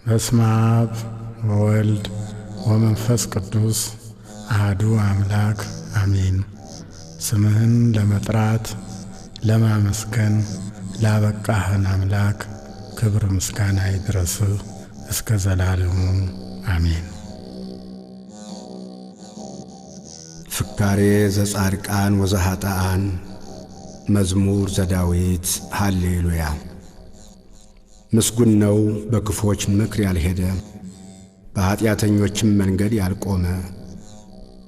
በስመ አብ ወወልድ ወመንፈስ ቅዱስ አሐዱ አምላክ አሜን። ስምህን ለመጥራት ለማመስገን ላበቃህን አምላክ ክብር ምስጋና ይድረስህ እስከ ዘላለሙ አሜን። ፍካሬ ዘጻድቃን ወዘኃጥኣን መዝሙር ዘዳዊት ሃሌሉያ። ምስጉን ነው በክፎች ምክር ያልሄደ፣ በኀጢአተኞችም መንገድ ያልቆመ፣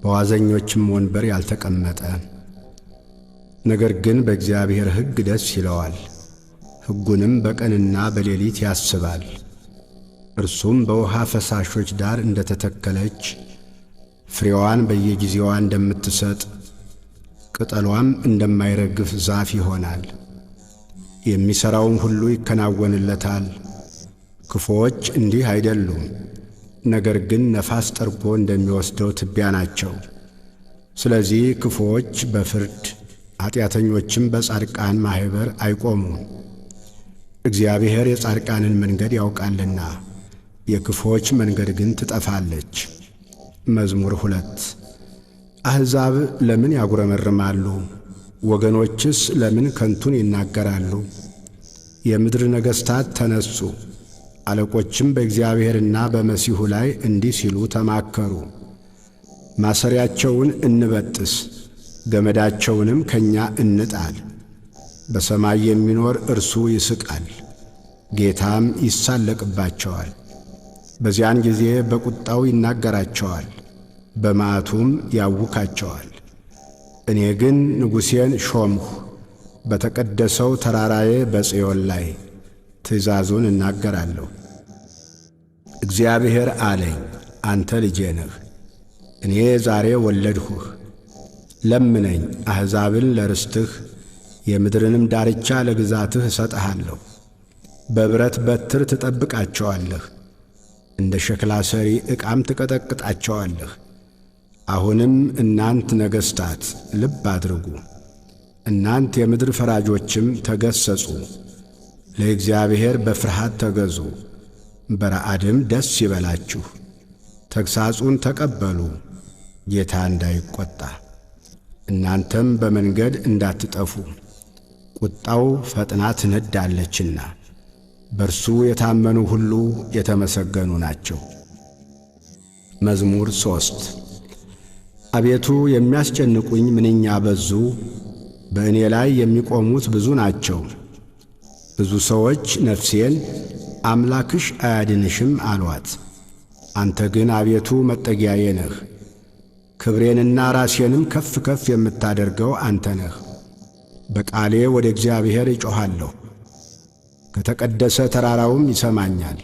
በዋዘኞችም ወንበር ያልተቀመጠ። ነገር ግን በእግዚአብሔር ሕግ ደስ ይለዋል፣ ሕጉንም በቀንና በሌሊት ያስባል። እርሱም በውሃ ፈሳሾች ዳር እንደ ተተከለች፣ ፍሬዋን በየጊዜዋ እንደምትሰጥ፣ ቅጠሏም እንደማይረግፍ ዛፍ ይሆናል። የሚሠራውም ሁሉ ይከናወንለታል። ክፉዎች እንዲህ አይደሉም፣ ነገር ግን ነፋስ ጠርጎ እንደሚወስደው ትቢያ ናቸው። ስለዚህ ክፉዎች በፍርድ ኀጢአተኞችም በጻድቃን ማኅበር አይቆሙም። እግዚአብሔር የጻድቃንን መንገድ ያውቃልና የክፉዎች መንገድ ግን ትጠፋለች። መዝሙር 2 አሕዛብ ለምን ያጉረመርማሉ? ወገኖችስ ለምን ከንቱን ይናገራሉ? የምድር ነገሥታት ተነሱ፣ አለቆችም በእግዚአብሔርና በመሲሑ ላይ እንዲህ ሲሉ ተማከሩ። ማሰሪያቸውን እንበጥስ፣ ገመዳቸውንም ከእኛ እንጣል። በሰማይ የሚኖር እርሱ ይስቃል፣ ጌታም ይሳለቅባቸዋል። በዚያን ጊዜ በቁጣው ይናገራቸዋል፣ በመዓቱም ያውካቸዋል። እኔ ግን ንጉሴን ሾምሁ፣ በተቀደሰው ተራራዬ በጽዮን ላይ ትእዛዙን እናገራለሁ። እግዚአብሔር አለኝ፣ አንተ ልጄ ነህ፣ እኔ ዛሬ ወለድሁህ። ለምነኝ፣ አሕዛብን ለርስትህ የምድርንም ዳርቻ ለግዛትህ እሰጥሃለሁ። በብረት በትር ትጠብቃቸዋለህ፣ እንደ ሸክላ ሰሪ ዕቃም ትቀጠቅጣቸዋለህ። አሁንም እናንት ነገሥታት ልብ አድርጉ፣ እናንት የምድር ፈራጆችም ተገሠጹ። ለእግዚአብሔር በፍርሃት ተገዙ፣ በረዓድም ደስ ይበላችሁ። ተግሣጹን ተቀበሉ፣ ጌታ እንዳይቈጣ፣ እናንተም በመንገድ እንዳትጠፉ። ቁጣው ፈጥና ትነዳለችና በርሱ የታመኑ ሁሉ የተመሰገኑ ናቸው። መዝሙር 3 አቤቱ የሚያስጨንቁኝ ምንኛ በዙ! በእኔ ላይ የሚቆሙት ብዙ ናቸው። ብዙ ሰዎች ነፍሴን አምላክሽ አያድንሽም አሏት። አንተ ግን አቤቱ መጠጊያዬ ነህ፣ ክብሬንና ራሴንም ከፍ ከፍ የምታደርገው አንተ ነህ። በቃሌ ወደ እግዚአብሔር እጮኻለሁ፣ ከተቀደሰ ተራራውም ይሰማኛል።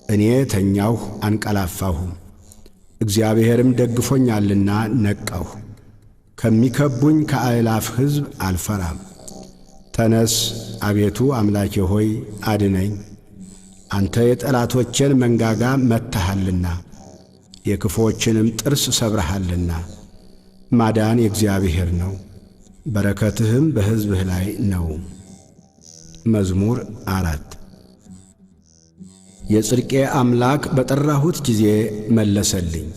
እኔ ተኛሁ አንቀላፋሁም፣ እግዚአብሔርም ደግፎኛልና ነቃሁ። ከሚከቡኝ ከአእላፍ ሕዝብ አልፈራም። ተነስ አቤቱ አምላኬ ሆይ አድነኝ። አንተ የጠላቶቼን መንጋጋ መትተሃልና የክፉዎችንም ጥርስ ሰብረሃልና። ማዳን የእግዚአብሔር ነው፣ በረከትህም በሕዝብህ ላይ ነው። መዝሙር 4 የጽድቄ አምላክ በጠራሁት ጊዜ መለሰልኝ፣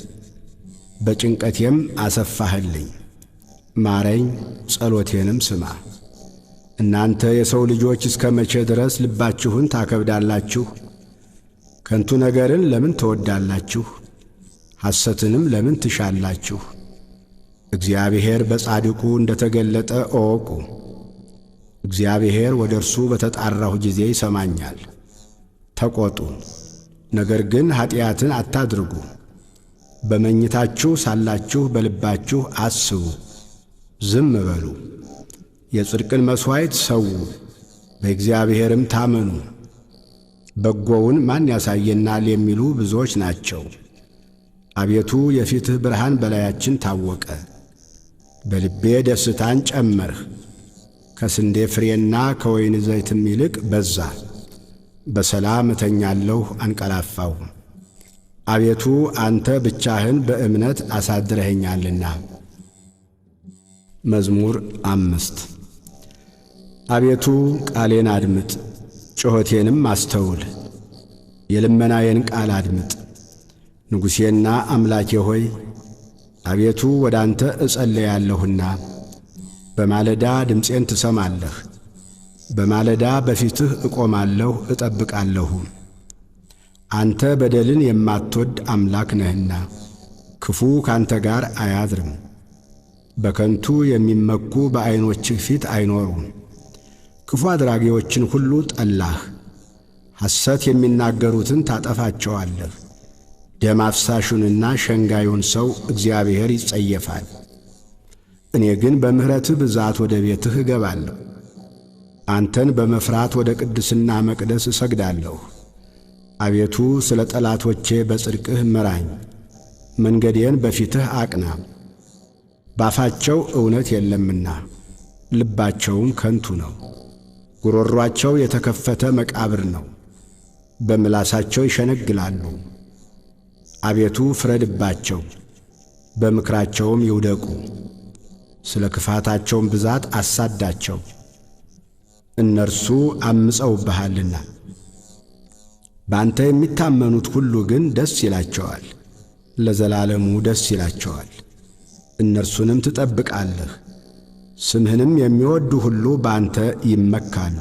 በጭንቀቴም አሰፋህልኝ። ማረኝ፣ ጸሎቴንም ስማ። እናንተ የሰው ልጆች እስከ መቼ ድረስ ልባችሁን ታከብዳላችሁ? ከንቱ ነገርን ለምን ትወዳላችሁ? ሐሰትንም ለምን ትሻላችሁ? እግዚአብሔር በጻድቁ እንደ ተገለጠ እወቁ። እግዚአብሔር ወደ እርሱ በተጣራሁ ጊዜ ይሰማኛል። ተቈጡ፣ ነገር ግን ኀጢአትን አታድርጉ። በመኝታችሁ ሳላችሁ በልባችሁ አስቡ፣ ዝም በሉ። የጽድቅን መሥዋዕት ሰዉ፣ በእግዚአብሔርም ታመኑ። በጎውን ማን ያሳየናል የሚሉ ብዙዎች ናቸው። አቤቱ የፊትህ ብርሃን በላያችን ታወቀ። በልቤ ደስታን ጨመርህ፣ ከስንዴ ፍሬና ከወይን ዘይትም ይልቅ በዛ። በሰላም እተኛለሁ አንቀላፋሁ። አቤቱ አንተ ብቻህን በእምነት አሳድረኸኛልና። መዝሙር 5 አቤቱ ቃሌን አድምጥ፣ ጩኸቴንም አስተውል። የልመናዬን ቃል አድምጥ። ንጉሴና አምላኬ ሆይ አቤቱ ወደ አንተ እጸልያለሁና በማለዳ ድምፄን ትሰማለህ። በማለዳ በፊትህ እቆማለሁ እጠብቃለሁ። አንተ በደልን የማትወድ አምላክ ነህና ክፉ ካንተ ጋር አያድርም። በከንቱ የሚመኩ በዐይኖችህ ፊት አይኖሩም። ክፉ አድራጊዎችን ሁሉ ጠላህ። ሐሰት የሚናገሩትን ታጠፋቸዋለህ። ደም አፍሳሹንና ሸንጋዩን ሰው እግዚአብሔር ይጸየፋል። እኔ ግን በምሕረትህ ብዛት ወደ ቤትህ እገባለሁ። አንተን በመፍራት ወደ ቅድስና መቅደስ እሰግዳለሁ። አቤቱ ስለ ጠላቶቼ በጽድቅህ ምራኝ፣ መንገዴን በፊትህ አቅና። ባፋቸው እውነት የለምና ልባቸውም ከንቱ ነው። ጉሮሮአቸው የተከፈተ መቃብር ነው፣ በምላሳቸው ይሸነግላሉ። አቤቱ ፍረድባቸው፣ በምክራቸውም ይውደቁ። ስለ ክፋታቸውም ብዛት አሳዳቸው፣ እነርሱ አምፀውብሃልና። በአንተ የሚታመኑት ሁሉ ግን ደስ ይላቸዋል፣ ለዘላለሙ ደስ ይላቸዋል። እነርሱንም ትጠብቃለህ። ስምህንም የሚወዱ ሁሉ በአንተ ይመካሉ።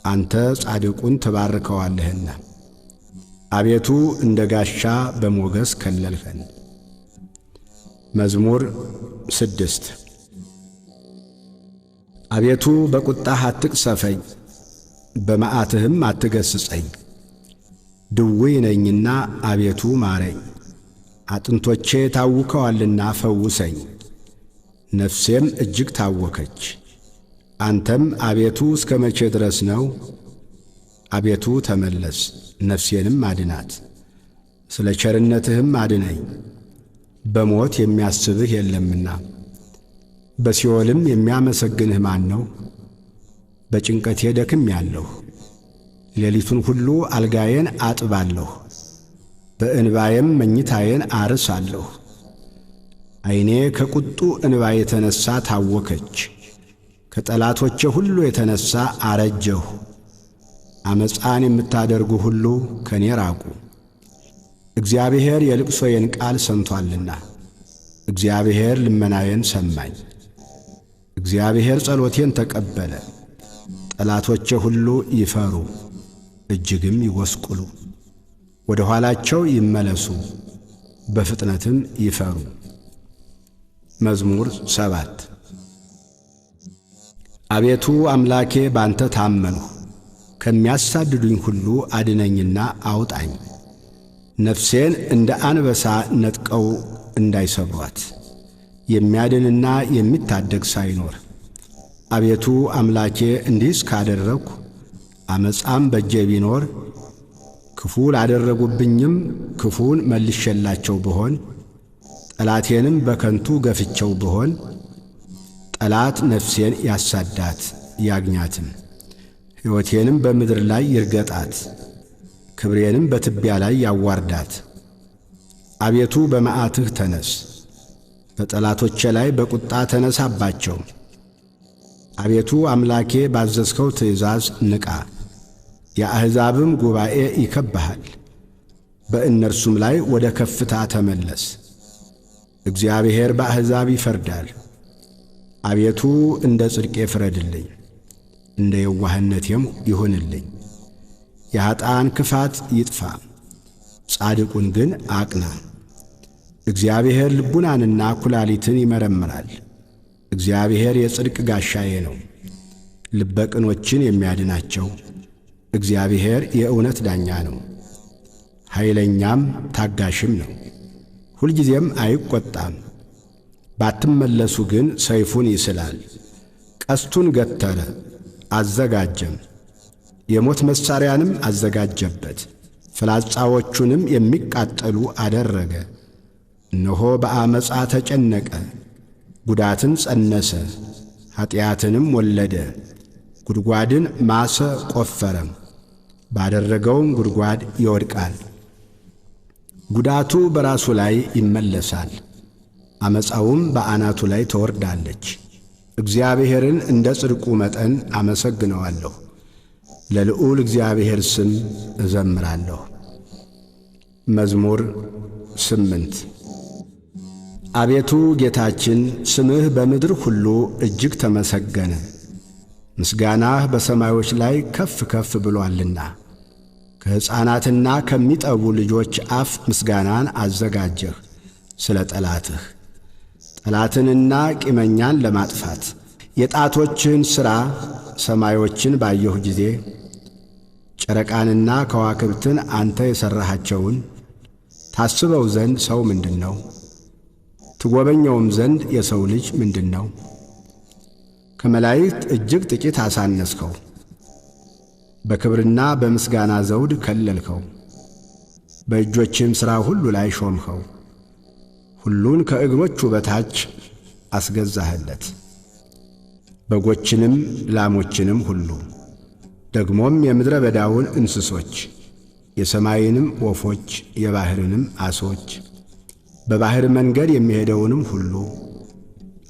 አንተ ጻድቁን ትባርከዋለህና። አቤቱ እንደ ጋሻ በሞገስ ከለልኸን። መዝሙር 6 አቤቱ በቁጣህ አትቅሰፈኝ፣ በመዓትህም አትገሥጸኝ። ድውይ ነኝና አቤቱ ማረኝ። አጥንቶቼ ታውከዋልና ፈውሰኝ። ነፍሴም እጅግ ታወከች። አንተም አቤቱ እስከ መቼ ድረስ ነው? አቤቱ ተመለስ፣ ነፍሴንም አድናት። ስለ ቸርነትህም አድነኝ። በሞት የሚያስብህ የለምና። በሲኦልም የሚያመሰግንህ ማን ነው? በጭንቀቴ ደክሜአለሁ። ሌሊቱን ሁሉ አልጋዬን አጥባለሁ፣ በእንባዬም መኝታዬን አርሳለሁ። ዐይኔ ከቁጡ እንባ የተነሣ ታወከች፣ ከጠላቶቼ ሁሉ የተነሣ አረጀሁ። ዓመፃን የምታደርጉ ሁሉ ከኔ ራቁ። እግዚአብሔር የልቅሶዬን ቃል ሰምቶአልና፣ እግዚአብሔር ልመናዬን ሰማኝ። እግዚአብሔር ጸሎቴን ተቀበለ። ጠላቶቼ ሁሉ ይፈሩ፣ እጅግም ይጐስቁሉ። ወደ ኋላቸው ይመለሱ፣ በፍጥነትም ይፈሩ። መዝሙር 7 አቤቱ አምላኬ ባንተ ታመንሁ። ከሚያሳድዱኝ ሁሉ አድነኝና አውጣኝ። ነፍሴን እንደ አንበሳ ነጥቀው እንዳይሰብሯት፣ የሚያድንና የሚታደግ ሳይኖር። አቤቱ አምላኬ እንዲህስ ካደረግሁ፣ ዓመፃም በእጄ ቢኖር፣ ክፉ ላደረጉብኝም ክፉን መልሼላቸው ብሆን፣ ጠላቴንም በከንቱ ገፍቸው ብሆን፣ ጠላት ነፍሴን ያሳዳት ያግኛትም፣ ሕይወቴንም በምድር ላይ ይርገጣት፣ ክብሬንም በትቢያ ላይ ያዋርዳት። አቤቱ በመዓትህ ተነስ፣ በጠላቶቼ ላይ በቁጣ ተነሳባቸው። አቤቱ አምላኬ ባዘዝከው ትእዛዝ ንቃ። የአሕዛብም ጉባኤ ይከብብሃል፣ በእነርሱም ላይ ወደ ከፍታ ተመለስ። እግዚአብሔር በአሕዛብ ይፈርዳል። አቤቱ እንደ ጽድቄ ፍረድልኝ፣ እንደ የዋህነቴም ይሁንልኝ። የኀጥኣን ክፋት ይጥፋ፣ ጻድቁን ግን አቅና። እግዚአብሔር ልቡናንና ኩላሊትን ይመረምራል። እግዚአብሔር የጽድቅ ጋሻዬ ነው፣ ልበ ቅኖችን የሚያድናቸው። እግዚአብሔር የእውነት ዳኛ ነው፣ ኃይለኛም ታጋሽም ነው። ሁልጊዜም አይቈጣም። ባትመለሱ ግን ሰይፉን ይስላል፣ ቀስቱን ገተረ አዘጋጀም፣ የሞት መሣሪያንም አዘጋጀበት፣ ፍላጻዎቹንም የሚቃጠሉ አደረገ። እነሆ በአመፃ ተጨነቀ፣ ጉዳትን ጸነሰ፣ ኀጢአትንም ወለደ። ጉድጓድን ማሰ ቈፈረም፣ ባደረገውም ጉድጓድ ይወድቃል። ጉዳቱ በራሱ ላይ ይመለሳል፣ አመፃውም በአናቱ ላይ ትወርዳለች። እግዚአብሔርን እንደ ጽድቁ መጠን አመሰግነዋለሁ፣ ለልዑል እግዚአብሔር ስም እዘምራለሁ። መዝሙር 8 አቤቱ ጌታችን ስምህ በምድር ሁሉ እጅግ ተመሰገነ። ምስጋናህ በሰማዮች ላይ ከፍ ከፍ ብሎአልና። ከሕፃናትና ከሚጠቡ ልጆች አፍ ምስጋናን አዘጋጀህ ስለ ጠላትህ፣ ጠላትንና ቂመኛን ለማጥፋት። የጣቶችህን ሥራ ሰማዮችን ባየሁ ጊዜ ጨረቃንና ከዋክብትን አንተ የሠራሃቸውን ታስበው ዘንድ ሰው ምንድን ነው? ትጐበኘውም ዘንድ የሰው ልጅ ምንድን ነው? ከመላእክት እጅግ ጥቂት አሳነስከው፣ በክብርና በምስጋና ዘውድ ከለልከው። በእጆችህም ሥራ ሁሉ ላይ ሾምኸው፣ ሁሉን ከእግሮቹ በታች አስገዛህለት። በጎችንም ላሞችንም ሁሉ፣ ደግሞም የምድረ በዳውን እንስሶች፣ የሰማይንም ወፎች፣ የባሕርንም ዓሦች፣ በባሕር መንገድ የሚሄደውንም ሁሉ።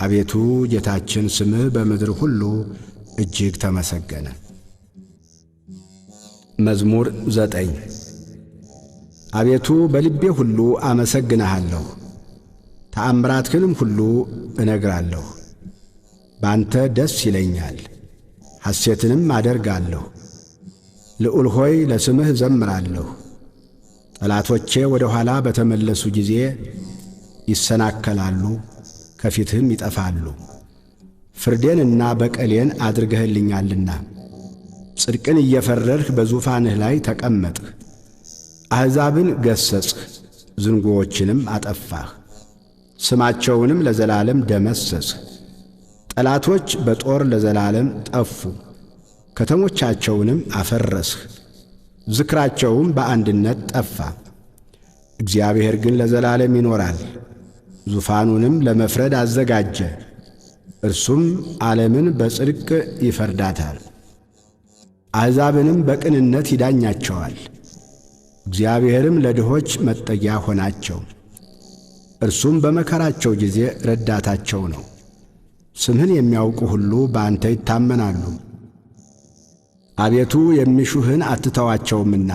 አቤቱ ጌታችን ስምህ በምድር ሁሉ እጅግ ተመሰገነ። መዝሙር 9 አቤቱ በልቤ ሁሉ አመሰግንሃለሁ፣ ተአምራትህንም ሁሉ እነግራለሁ። በአንተ ደስ ይለኛል፣ ሐሴትንም አደርጋለሁ። ልዑል ሆይ ለስምህ እዘምራለሁ። ጠላቶቼ ወደ ኋላ በተመለሱ ጊዜ ይሰናከላሉ፣ ከፊትህም ይጠፋሉ። ፍርዴንና በቀሌን አድርገህልኛልና ጽድቅን እየፈረድህ በዙፋንህ ላይ ተቀመጥህ። አሕዛብን ገሠጽህ፣ ዝንጉዎችንም አጠፋህ፣ ስማቸውንም ለዘላለም ደመሰስህ። ጠላቶች በጦር ለዘላለም ጠፉ፣ ከተሞቻቸውንም አፈረስህ፣ ዝክራቸውም በአንድነት ጠፋ። እግዚአብሔር ግን ለዘላለም ይኖራል፣ ዙፋኑንም ለመፍረድ አዘጋጀ። እርሱም ዓለምን በጽድቅ ይፈርዳታል፣ አሕዛብንም በቅንነት ይዳኛቸዋል። እግዚአብሔርም ለድሆች መጠጊያ ሆናቸው፣ እርሱም በመከራቸው ጊዜ ረዳታቸው ነው። ስምህን የሚያውቁ ሁሉ በአንተ ይታመናሉ። አቤቱ የሚሹህን አትተዋቸውምና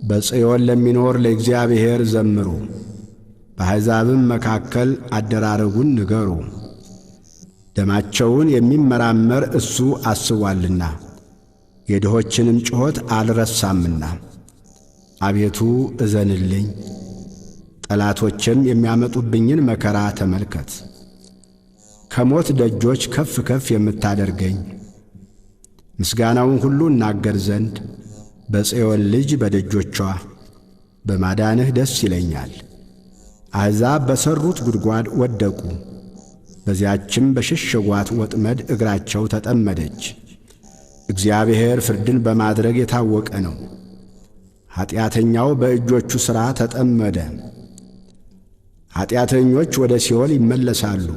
በጽዮን ለሚኖር ለእግዚአብሔር ዘምሩ። በአሕዛብም መካከል አደራረጉን ንገሩ። ደማቸውን የሚመራመር እሱ አስቧልና የድሆችንም ጩኸት አልረሳምና። አቤቱ እዘንልኝ፣ ጠላቶችም የሚያመጡብኝን መከራ ተመልከት። ከሞት ደጆች ከፍ ከፍ የምታደርገኝ ምስጋናውን ሁሉ እናገር ዘንድ በጽዮን ልጅ በደጆቿ በማዳንህ ደስ ይለኛል። አሕዛብ በሠሩት ጉድጓድ ወደቁ፣ በዚያችም በሸሸጓት ወጥመድ እግራቸው ተጠመደች። እግዚአብሔር ፍርድን በማድረግ የታወቀ ነው፣ ኀጢአተኛው በእጆቹ ሥራ ተጠመደ። ኀጢአተኞች ወደ ሲኦል ይመለሳሉ፣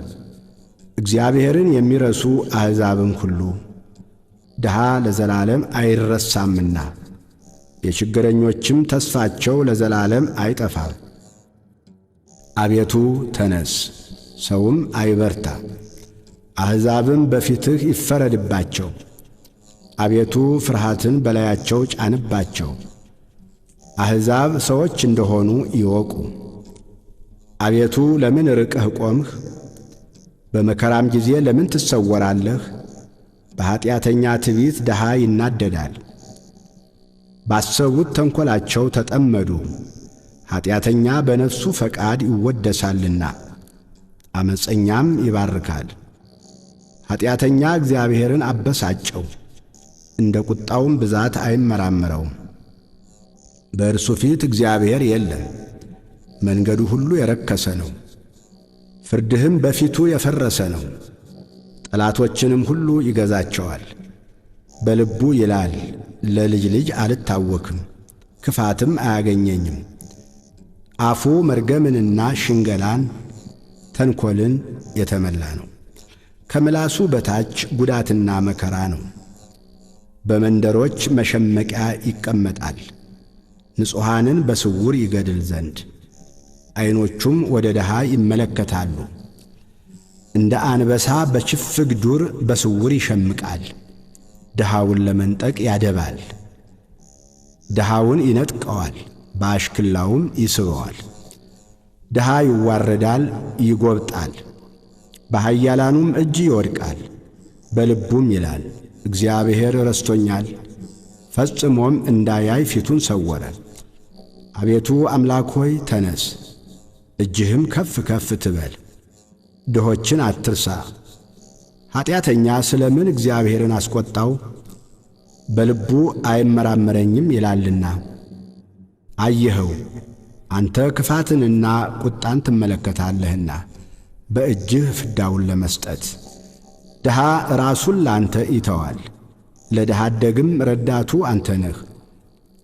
እግዚአብሔርን የሚረሱ አሕዛብም ሁሉ። ድሃ ለዘላለም አይረሳምና የችግረኞችም ተስፋቸው ለዘላለም አይጠፋም። አቤቱ ተነስ፣ ሰውም አይበርታ፣ አሕዛብም በፊትህ ይፈረድባቸው። አቤቱ ፍርሃትን በላያቸው ጫንባቸው፣ አሕዛብ ሰዎች እንደሆኑ ይወቁ። አቤቱ ለምን ርቀህ ቆምህ? በመከራም ጊዜ ለምን ትሰወራለህ? በኀጢአተኛ ትዕቢት ድሃ ይናደዳል፣ ባሰቡት ተንኰላቸው ተጠመዱ። ኀጢአተኛ በነፍሱ ፈቃድ ይወደሳልና ዓመፀኛም ይባርካል። ኀጢአተኛ እግዚአብሔርን አበሳጨው፣ እንደ ቁጣውም ብዛት አይመራመረውም። በእርሱ ፊት እግዚአብሔር የለም፣ መንገዱ ሁሉ የረከሰ ነው፣ ፍርድህም በፊቱ የፈረሰ ነው። ጠላቶችንም ሁሉ ይገዛቸዋል። በልቡ ይላል፣ ለልጅ ልጅ አልታወክም፣ ክፋትም አያገኘኝም። አፉ መርገምንና ሽንገላን ተንኰልን የተመላ ነው። ከምላሱ በታች ጉዳትና መከራ ነው። በመንደሮች መሸመቂያ ይቀመጣል፣ ንጹሓንን በስውር ይገድል ዘንድ። ዐይኖቹም ወደ ድሃ ይመለከታሉ። እንደ አንበሳ በችፍግ ዱር በስውር ይሸምቃል። ድሃውን ለመንጠቅ ያደባል። ድሃውን ይነጥቀዋል፣ በአሽክላውም ይስበዋል። ድሃ ይዋረዳል፣ ይጐብጣል፣ በኃያላኑም እጅ ይወድቃል። በልቡም ይላል እግዚአብሔር ረስቶኛል፣ ፈጽሞም እንዳያይ ፊቱን ሰወረ። አቤቱ አምላክ ሆይ ተነስ፣ እጅህም ከፍ ከፍ ትበል። ድሆችን አትርሳ። ኀጢአተኛ ስለ ምን እግዚአብሔርን አስቈጣው? በልቡ አይመራመረኝም ይላልና። አየኸው፣ አንተ ክፋትንና ቁጣን ትመለከታለህና በእጅህ ፍዳውን ለመስጠት። ድሃ ራሱን ላንተ ይተዋል፣ ለድሃ አደግም ረዳቱ አንተ ነህ።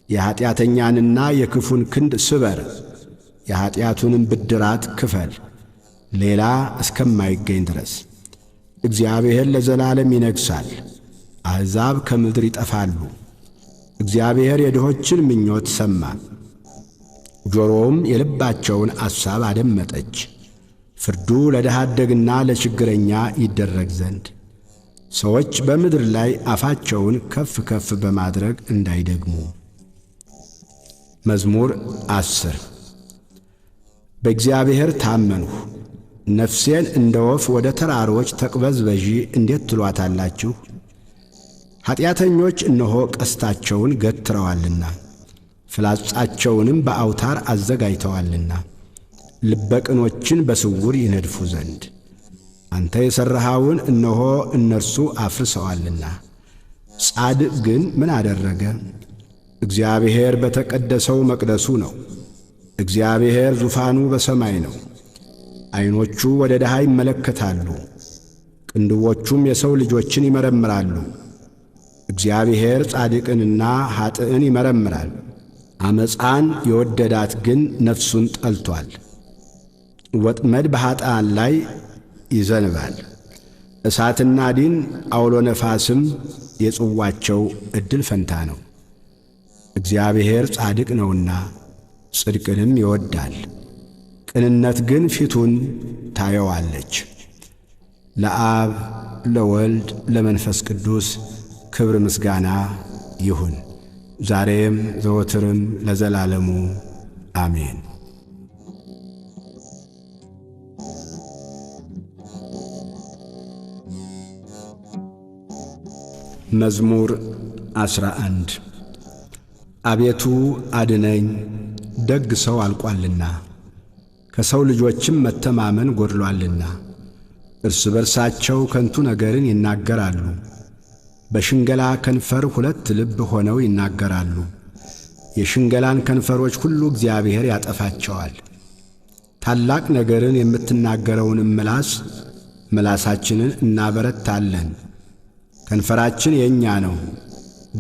የኀጢአተኛንና የክፉን ክንድ ስበር፣ የኀጢአቱንም ብድራት ክፈል፣ ሌላ እስከማይገኝ ድረስ። እግዚአብሔር ለዘላለም ይነግሣል፣ አሕዛብ ከምድር ይጠፋሉ። እግዚአብሔር የድሆችን ምኞት ሰማ፣ ጆሮውም የልባቸውን አሳብ አደመጠች። ፍርዱ ለድሃ አደግና ለችግረኛ ይደረግ ዘንድ ሰዎች በምድር ላይ አፋቸውን ከፍ ከፍ በማድረግ እንዳይደግሙ። መዝሙር 10 በእግዚአብሔር ታመንሁ፣ ነፍሴን እንደ ወፍ ወደ ተራሮች ተቅበዝበዢ እንዴት ትሏታላችሁ? ኀጢአተኞች እነሆ ቀስታቸውን ገትረዋልና ፍላጻቸውንም በአውታር አዘጋጅተዋልና ልበቅኖችን በስውር ይነድፉ ዘንድ። አንተ የሠራኸውን እነሆ እነርሱ አፍርሰዋልና። ጻድቅ ግን ምን አደረገ? እግዚአብሔር በተቀደሰው መቅደሱ ነው። እግዚአብሔር ዙፋኑ በሰማይ ነው። ዐይኖቹ ወደ ድሃ ይመለከታሉ፣ ቅንድቦቹም የሰው ልጆችን ይመረምራሉ። እግዚአብሔር ጻድቅንና ኀጥእን ይመረምራል። ዓመፃን የወደዳት ግን ነፍሱን ጠልቶአል። ወጥመድ በኀጥኣን ላይ ይዘንባል፣ እሳትና ዲን አውሎ ነፋስም የጽዋቸው ዕድል ፈንታ ነው። እግዚአብሔር ጻድቅ ነውና ጽድቅንም ይወዳል፣ ቅንነት ግን ፊቱን ታየዋለች። ለአብ ለወልድ ለመንፈስ ቅዱስ ክብር ምስጋና ይሁን፣ ዛሬም ዘወትርም ለዘላለሙ አሜን። መዝሙር 11 አቤቱ አድነኝ፣ ደግ ሰው አልቋልና ከሰው ልጆችም መተማመን ጐድሎአልና። እርስ በርሳቸው ከንቱ ነገርን ይናገራሉ፣ በሽንገላ ከንፈር ሁለት ልብ ሆነው ይናገራሉ። የሽንገላን ከንፈሮች ሁሉ እግዚአብሔር ያጠፋቸዋል። ታላቅ ነገርን የምትናገረውንም ምላሳችንን እናበረታለን። ከንፈራችን የእኛ ነው፣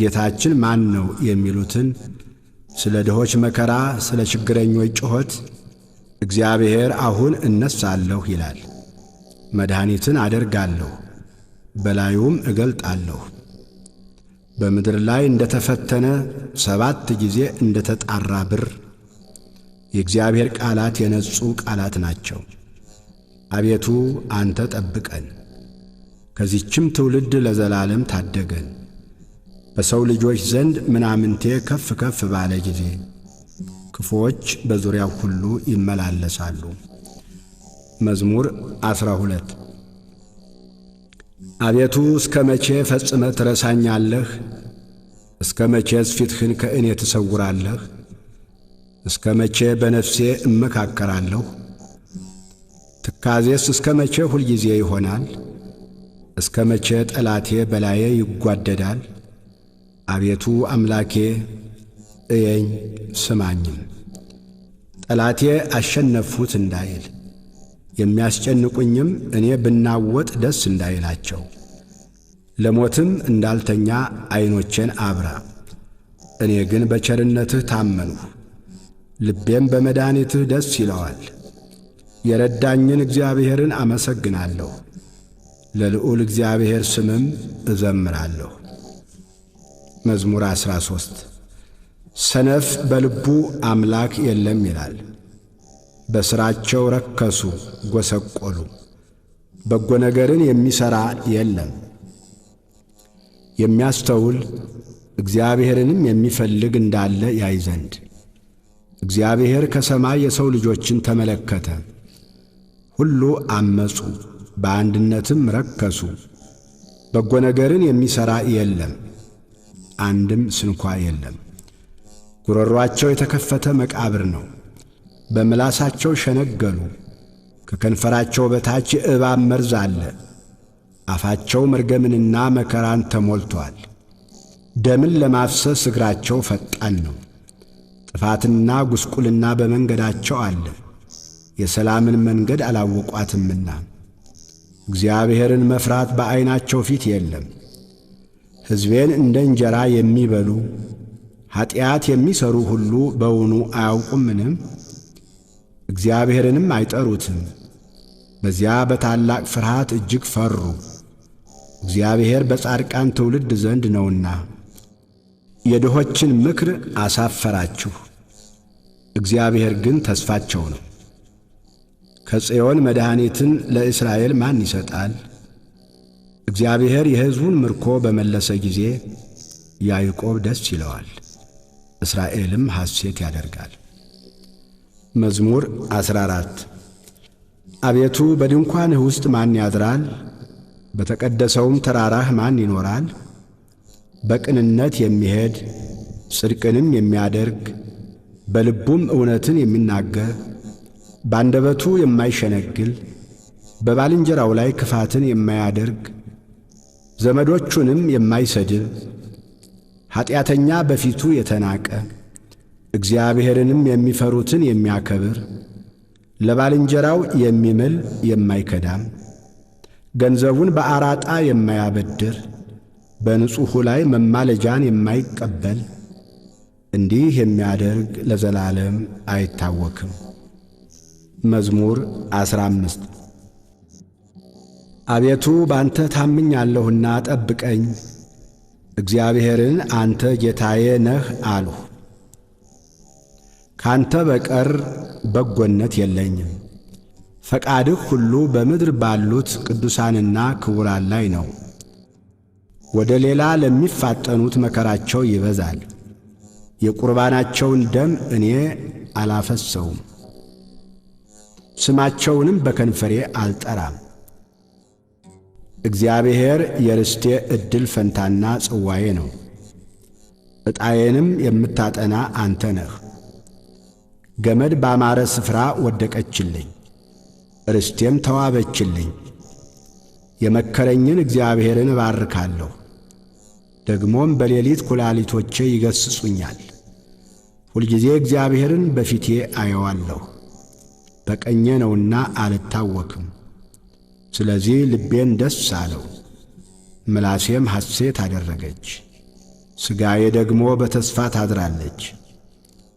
ጌታችን ማን ነው የሚሉትን ስለ ድሆች መከራ፣ ስለ ችግረኞች ጩኸት እግዚአብሔር አሁን እነሣለሁ ይላል። መድኃኒትን አደርጋለሁ፣ በላዩም እገልጣለሁ። በምድር ላይ እንደ ተፈተነ 7 ጊዜ እንደ ተጣራ ብር የእግዚአብሔር ቃላት የነጹ ቃላት ናቸው። አቤቱ አንተ ጠብቀን፣ ከዚህችም ትውልድ ለዘላለም ታደገን። በሰው ልጆች ዘንድ ምናምንቴ ከፍ ከፍ ባለ ጊዜ ክፉዎች በዙሪያው ሁሉ ይመላለሳሉ። መዝሙር 12 አቤቱ እስከ መቼ ፈጽመ ትረሳኛለህ? እስከ መቼስ ፊትህን ከእኔ ትሰውራለህ? እስከ መቼ በነፍሴ እመካከራለሁ? ትካዜስ እስከ መቼ ሁልጊዜ ይሆናል? እስከ መቼ ጠላቴ በላዬ ይጓደዳል? አቤቱ አምላኬ እየኝ ስማኝም። ጠላቴ አሸነፍሁት እንዳይል የሚያስጨንቁኝም እኔ ብናወጥ ደስ እንዳይላቸው። ለሞትም እንዳልተኛ ዐይኖቼን አብራ። እኔ ግን በቸርነትህ ታመንሁ፣ ልቤም በመድኃኒትህ ደስ ይለዋል። የረዳኝን እግዚአብሔርን አመሰግናለሁ፣ ለልዑል እግዚአብሔር ስምም እዘምራለሁ። መዝሙር 13 ሰነፍ በልቡ አምላክ የለም ይላል። በሥራቸው ረከሱ ጐሰቈሉ፣ በጎ ነገርን የሚሠራ የለም። የሚያስተውል እግዚአብሔርንም የሚፈልግ እንዳለ ያይ ዘንድ። እግዚአብሔር ከሰማይ የሰው ልጆችን ተመለከተ። ሁሉ አመፁ፣ በአንድነትም ረከሱ። በጎ ነገርን የሚሠራ የለም፣ አንድም ስንኳ የለም። ጉሮሮአቸው የተከፈተ መቃብር ነው፣ በምላሳቸው ሸነገሉ። ከከንፈራቸው በታች የእባብ መርዝ አለ። አፋቸው መርገምንና መከራን ተሞልቶአል። ደምን ለማፍሰስ እግራቸው ፈጣን ነው። ጥፋትና ጉስቁልና በመንገዳቸው አለ፣ የሰላምን መንገድ አላወቋትምና። እግዚአብሔርን መፍራት በዐይናቸው ፊት የለም። ሕዝቤን እንደ እንጀራ የሚበሉ ኀጢአት የሚሠሩ ሁሉ በውኑ አያውቁምንም? እግዚአብሔርንም አይጠሩትም። በዚያ በታላቅ ፍርሃት እጅግ ፈሩ። እግዚአብሔር በጻድቃን ትውልድ ዘንድ ነውና። የድሆችን ምክር አሳፈራችሁ፣ እግዚአብሔር ግን ተስፋቸው ነው። ከጽዮን መድኃኒትን ለእስራኤል ማን ይሰጣል? እግዚአብሔር የሕዝቡን ምርኮ በመለሰ ጊዜ ያዕቆብ ደስ ይለዋል፣ እስራኤልም ሐሴት ያደርጋል። መዝሙር 14 አቤቱ በድንኳንህ ውስጥ ማን ያድራል? በተቀደሰውም ተራራህ ማን ይኖራል? በቅንነት የሚሄድ ጽድቅንም የሚያደርግ በልቡም እውነትን የሚናገር ባንደበቱ የማይሸነግል በባልንጀራው ላይ ክፋትን የማያደርግ ዘመዶቹንም የማይሰድብ ኀጢአተኛ በፊቱ የተናቀ እግዚአብሔርንም የሚፈሩትን የሚያከብር ለባልንጀራው የሚምል የማይከዳም ገንዘቡን በአራጣ የማያበድር በንጹሑ ላይ መማለጃን የማይቀበል እንዲህ የሚያደርግ ለዘላለም አይታወክም። መዝሙር 15 አቤቱ ባንተ ታምኛለሁና ጠብቀኝ። እግዚአብሔርን አንተ ጌታዬ ነህ አልሁ። ካንተ በቀር በጎነት የለኝም። ፈቃድህ ሁሉ በምድር ባሉት ቅዱሳንና ክቡራን ላይ ነው። ወደ ሌላ ለሚፋጠኑት መከራቸው ይበዛል። የቁርባናቸውን ደም እኔ አላፈሰውም፣ ስማቸውንም በከንፈሬ አልጠራም። እግዚአብሔር የርስቴ ዕድል ፈንታና ጽዋዬ ነው። ዕጣዬንም የምታጠና አንተ ነህ። ገመድ ባማረ ስፍራ ወደቀችልኝ፣ ርስቴም ተዋበችልኝ። የመከረኝን እግዚአብሔርን እባርካለሁ። ደግሞም በሌሊት ኩላሊቶቼ ይገሥጹኛል። ሁልጊዜ እግዚአብሔርን በፊቴ አየዋለሁ። በቀኜ ነውና አልታወክም። ስለዚህ ልቤን ደስ አለው፣ ምላሴም ሐሴት አደረገች። ሥጋዬ ደግሞ በተስፋ ታድራለች።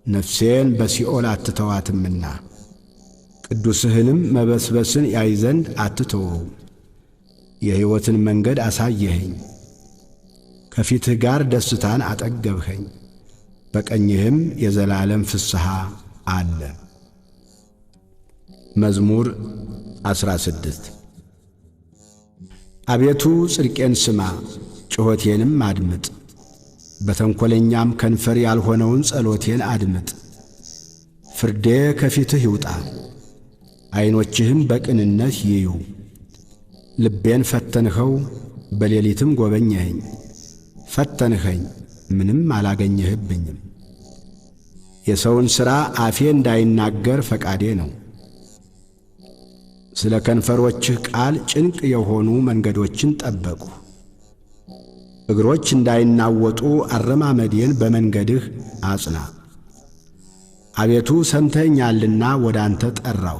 ነፍሴን በሲኦል አትተዋትምና ቅዱስህንም መበስበስን ያይ ዘንድ አትተወውም። የሕይወትን መንገድ አሳየኸኝ፣ ከፊትህ ጋር ደስታን አጠገብኸኝ። በቀኝህም የዘላለም ፍስሐ አለ። መዝሙር 16 አቤቱ ጽድቄን ስማ፣ ጩኸቴንም አድምጥ። በተንኰለኛም ከንፈር ያልሆነውን ጸሎቴን አድምጥ። ፍርዴ ከፊትህ ይውጣ፣ ዐይኖችህም በቅንነት ይዩ። ልቤን ፈተንኸው፣ በሌሊትም ጐበኘኸኝ። ፈተንኸኝ፣ ምንም አላገኘህብኝም። የሰውን ሥራ አፌ እንዳይናገር ፈቃዴ ነው። ስለ ከንፈሮችህ ቃል ጭንቅ የሆኑ መንገዶችን ጠበቁ። እግሮች እንዳይናወጡ አረማመዴን በመንገድህ አጽና። አቤቱ ሰምተኸኛልና ወደ አንተ ጠራሁ።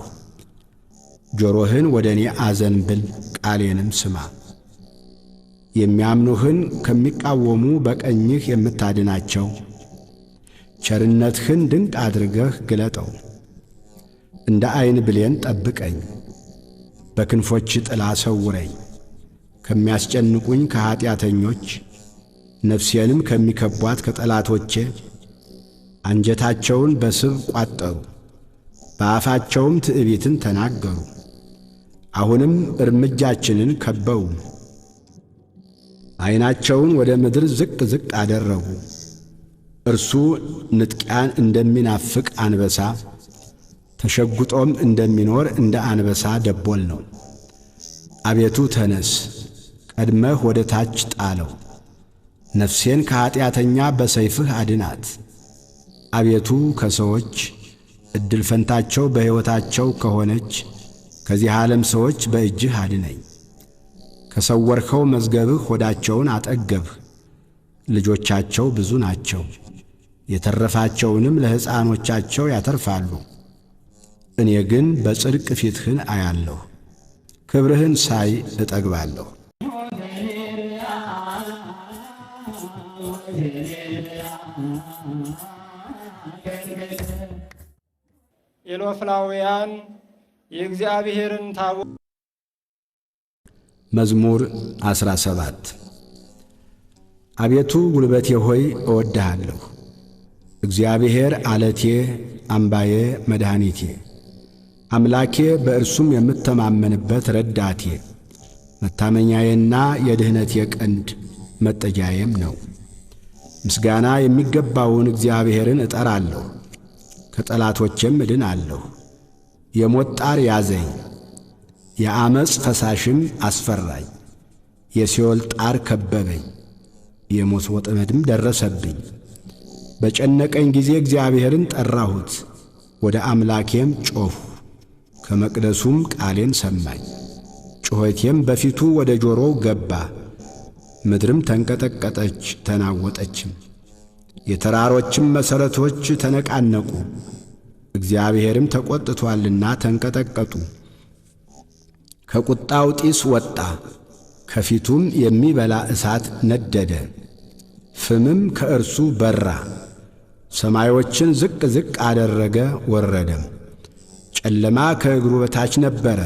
ጆሮህን ወደ እኔ አዘንብል፣ ቃሌንም ስማ። የሚያምኑህን ከሚቃወሙ በቀኝህ የምታድናቸው ቸርነትህን ድንቅ አድርገህ ግለጠው። እንደ ዐይን ብሌን ጠብቀኝ፣ በክንፎች ጥላ ሰውረኝ። ከሚያስጨንቁኝ ከኀጢአተኞች ነፍሴንም ከሚከቧት ከጠላቶቼ አንጀታቸውን በስብ ቋጠሩ፣ በአፋቸውም ትዕቢትን ተናገሩ። አሁንም እርምጃችንን ከበው፣ ዐይናቸውን ወደ ምድር ዝቅ ዝቅ አደረጉ። እርሱ ንጥቂያን እንደሚናፍቅ አንበሳ ተሸጉጦም እንደሚኖር እንደ አንበሳ ደቦል ነው። አቤቱ ተነስ፣ ቀድመህ ወደ ታች ጣለው። ነፍሴን ከኀጢአተኛ በሰይፍህ አድናት። አቤቱ ከሰዎች ዕድል ፈንታቸው በሕይወታቸው ከሆነች ከዚህ ዓለም ሰዎች በእጅህ አድነኝ። ከሰወርኸው መዝገብህ ሆዳቸውን አጠገብህ። ልጆቻቸው ብዙ ናቸው፣ የተረፋቸውንም ለሕፃኖቻቸው ያተርፋሉ። እኔ ግን በጽድቅ ፊትህን አያለሁ፣ ክብርህን ሳይ እጠግባለሁ። ኢሎፍላውያን የእግዚአብሔርን ታቦት። መዝሙር 17 አቤቱ ጉልበቴ ሆይ እወድሃለሁ። እግዚአብሔር ዓለቴ፣ አምባዬ፣ መድኃኒቴ፣ አምላኬ በእርሱም የምተማመንበት ረዳቴ፣ መታመኛዬና የድኅነቴ ቀንድ መጠጊያዬም ነው። ምስጋና የሚገባውን እግዚአብሔርን እጠራለሁ፣ ከጠላቶቼም እድናለሁ። የሞት ጣር ያዘኝ፣ የዓመፅ ፈሳሽም አስፈራኝ። የሲኦል ጣር ከበበኝ፣ የሞት ወጥመድም ደረሰብኝ። በጨነቀኝ ጊዜ እግዚአብሔርን ጠራሁት፣ ወደ አምላኬም ጮኽሁ። ከመቅደሱም ቃሌን ሰማኝ። ጩኸቴም በፊቱ ወደ ጆሮው ገባ። ምድርም ተንቀጠቀጠች ተናወጠችም፣ የተራሮችም መሠረቶች ተነቃነቁ። እግዚአብሔርም ተቈጥቶአልና ተንቀጠቀጡ። ከቁጣው ጢስ ወጣ፣ ከፊቱም የሚበላ እሳት ነደደ። ፍምም ከእርሱ በራ። ሰማዮችን ዝቅ ዝቅ አደረገ ወረደም። ጨለማ ከእግሩ በታች ነበረ።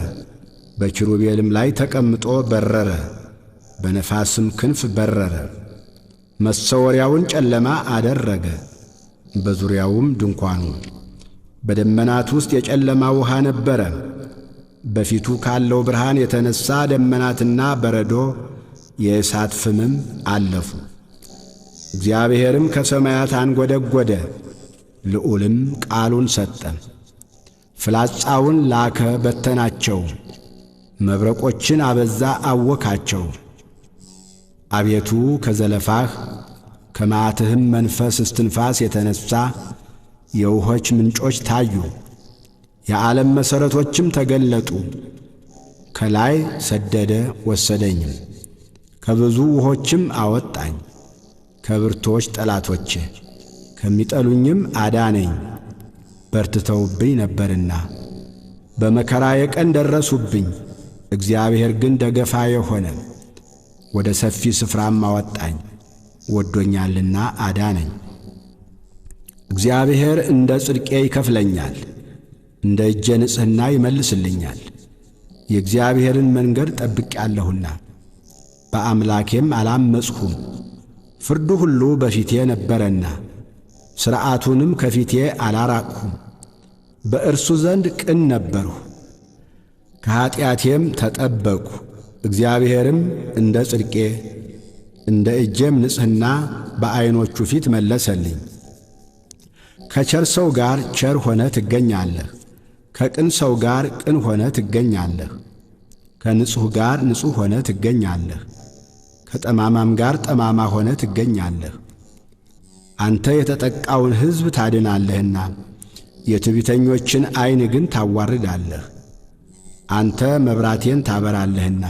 በኪሩቤልም ላይ ተቀምጦ በረረ፣ በነፋስም ክንፍ በረረ። መሰወሪያውን ጨለማ አደረገ፣ በዙሪያውም ድንኳኑን። በደመናት ውስጥ የጨለማ ውሃ ነበረ። በፊቱ ካለው ብርሃን የተነሣ ደመናትና በረዶ የእሳት ፍምም አለፉ። እግዚአብሔርም ከሰማያት አንጐደጐደ፣ ልዑልም ቃሉን ሰጠ። ፍላጻውን ላከ በተናቸው፣ መብረቆችን አበዛ አወካቸው። አቤቱ ከዘለፋህ ከመዓትህም መንፈስ እስትንፋስ የተነሣ የውኆች ምንጮች ታዩ፣ የዓለም መሠረቶችም ተገለጡ። ከላይ ሰደደ ወሰደኝም፣ ከብዙ ውኆችም አወጣኝ። ከብርቶች ጠላቶቼ ከሚጠሉኝም አዳነኝ። በርትተውብኝ ነበርና በመከራዬ ቀን ደረሱብኝ። እግዚአብሔር ግን ደገፋዬ ሆነ፣ ወደ ሰፊ ስፍራም አወጣኝ። ወዶኛልና አዳነኝ። እግዚአብሔር እንደ ጽድቄ ይከፍለኛል፣ እንደ እጄ ንጽሕና ይመልስልኛል። የእግዚአብሔርን መንገድ ጠብቄአለሁና በአምላኬም አላመፅሁም። ፍርዱ ሁሉ በፊቴ ነበረና ሥርዓቱንም ከፊቴ አላራቅሁም። በእርሱ ዘንድ ቅን ነበርሁ፣ ከኀጢአቴም ተጠበቅሁ። እግዚአብሔርም እንደ ጽድቄ እንደ እጄም ንጽሕና በዐይኖቹ ፊት መለሰልኝ። ከቸር ሰው ጋር ቸር ሆነ ትገኛለህ፣ ከቅን ሰው ጋር ቅን ሆነ ትገኛለህ። ከንጹሕ ጋር ንጹሕ ሆነ ትገኛለህ፣ ከጠማማም ጋር ጠማማ ሆነ ትገኛለህ። አንተ የተጠቃውን ሕዝብ ታድናለህና የትዕቢተኞችን ዐይን ግን ታዋርዳለህ። አንተ መብራቴን ታበራለህና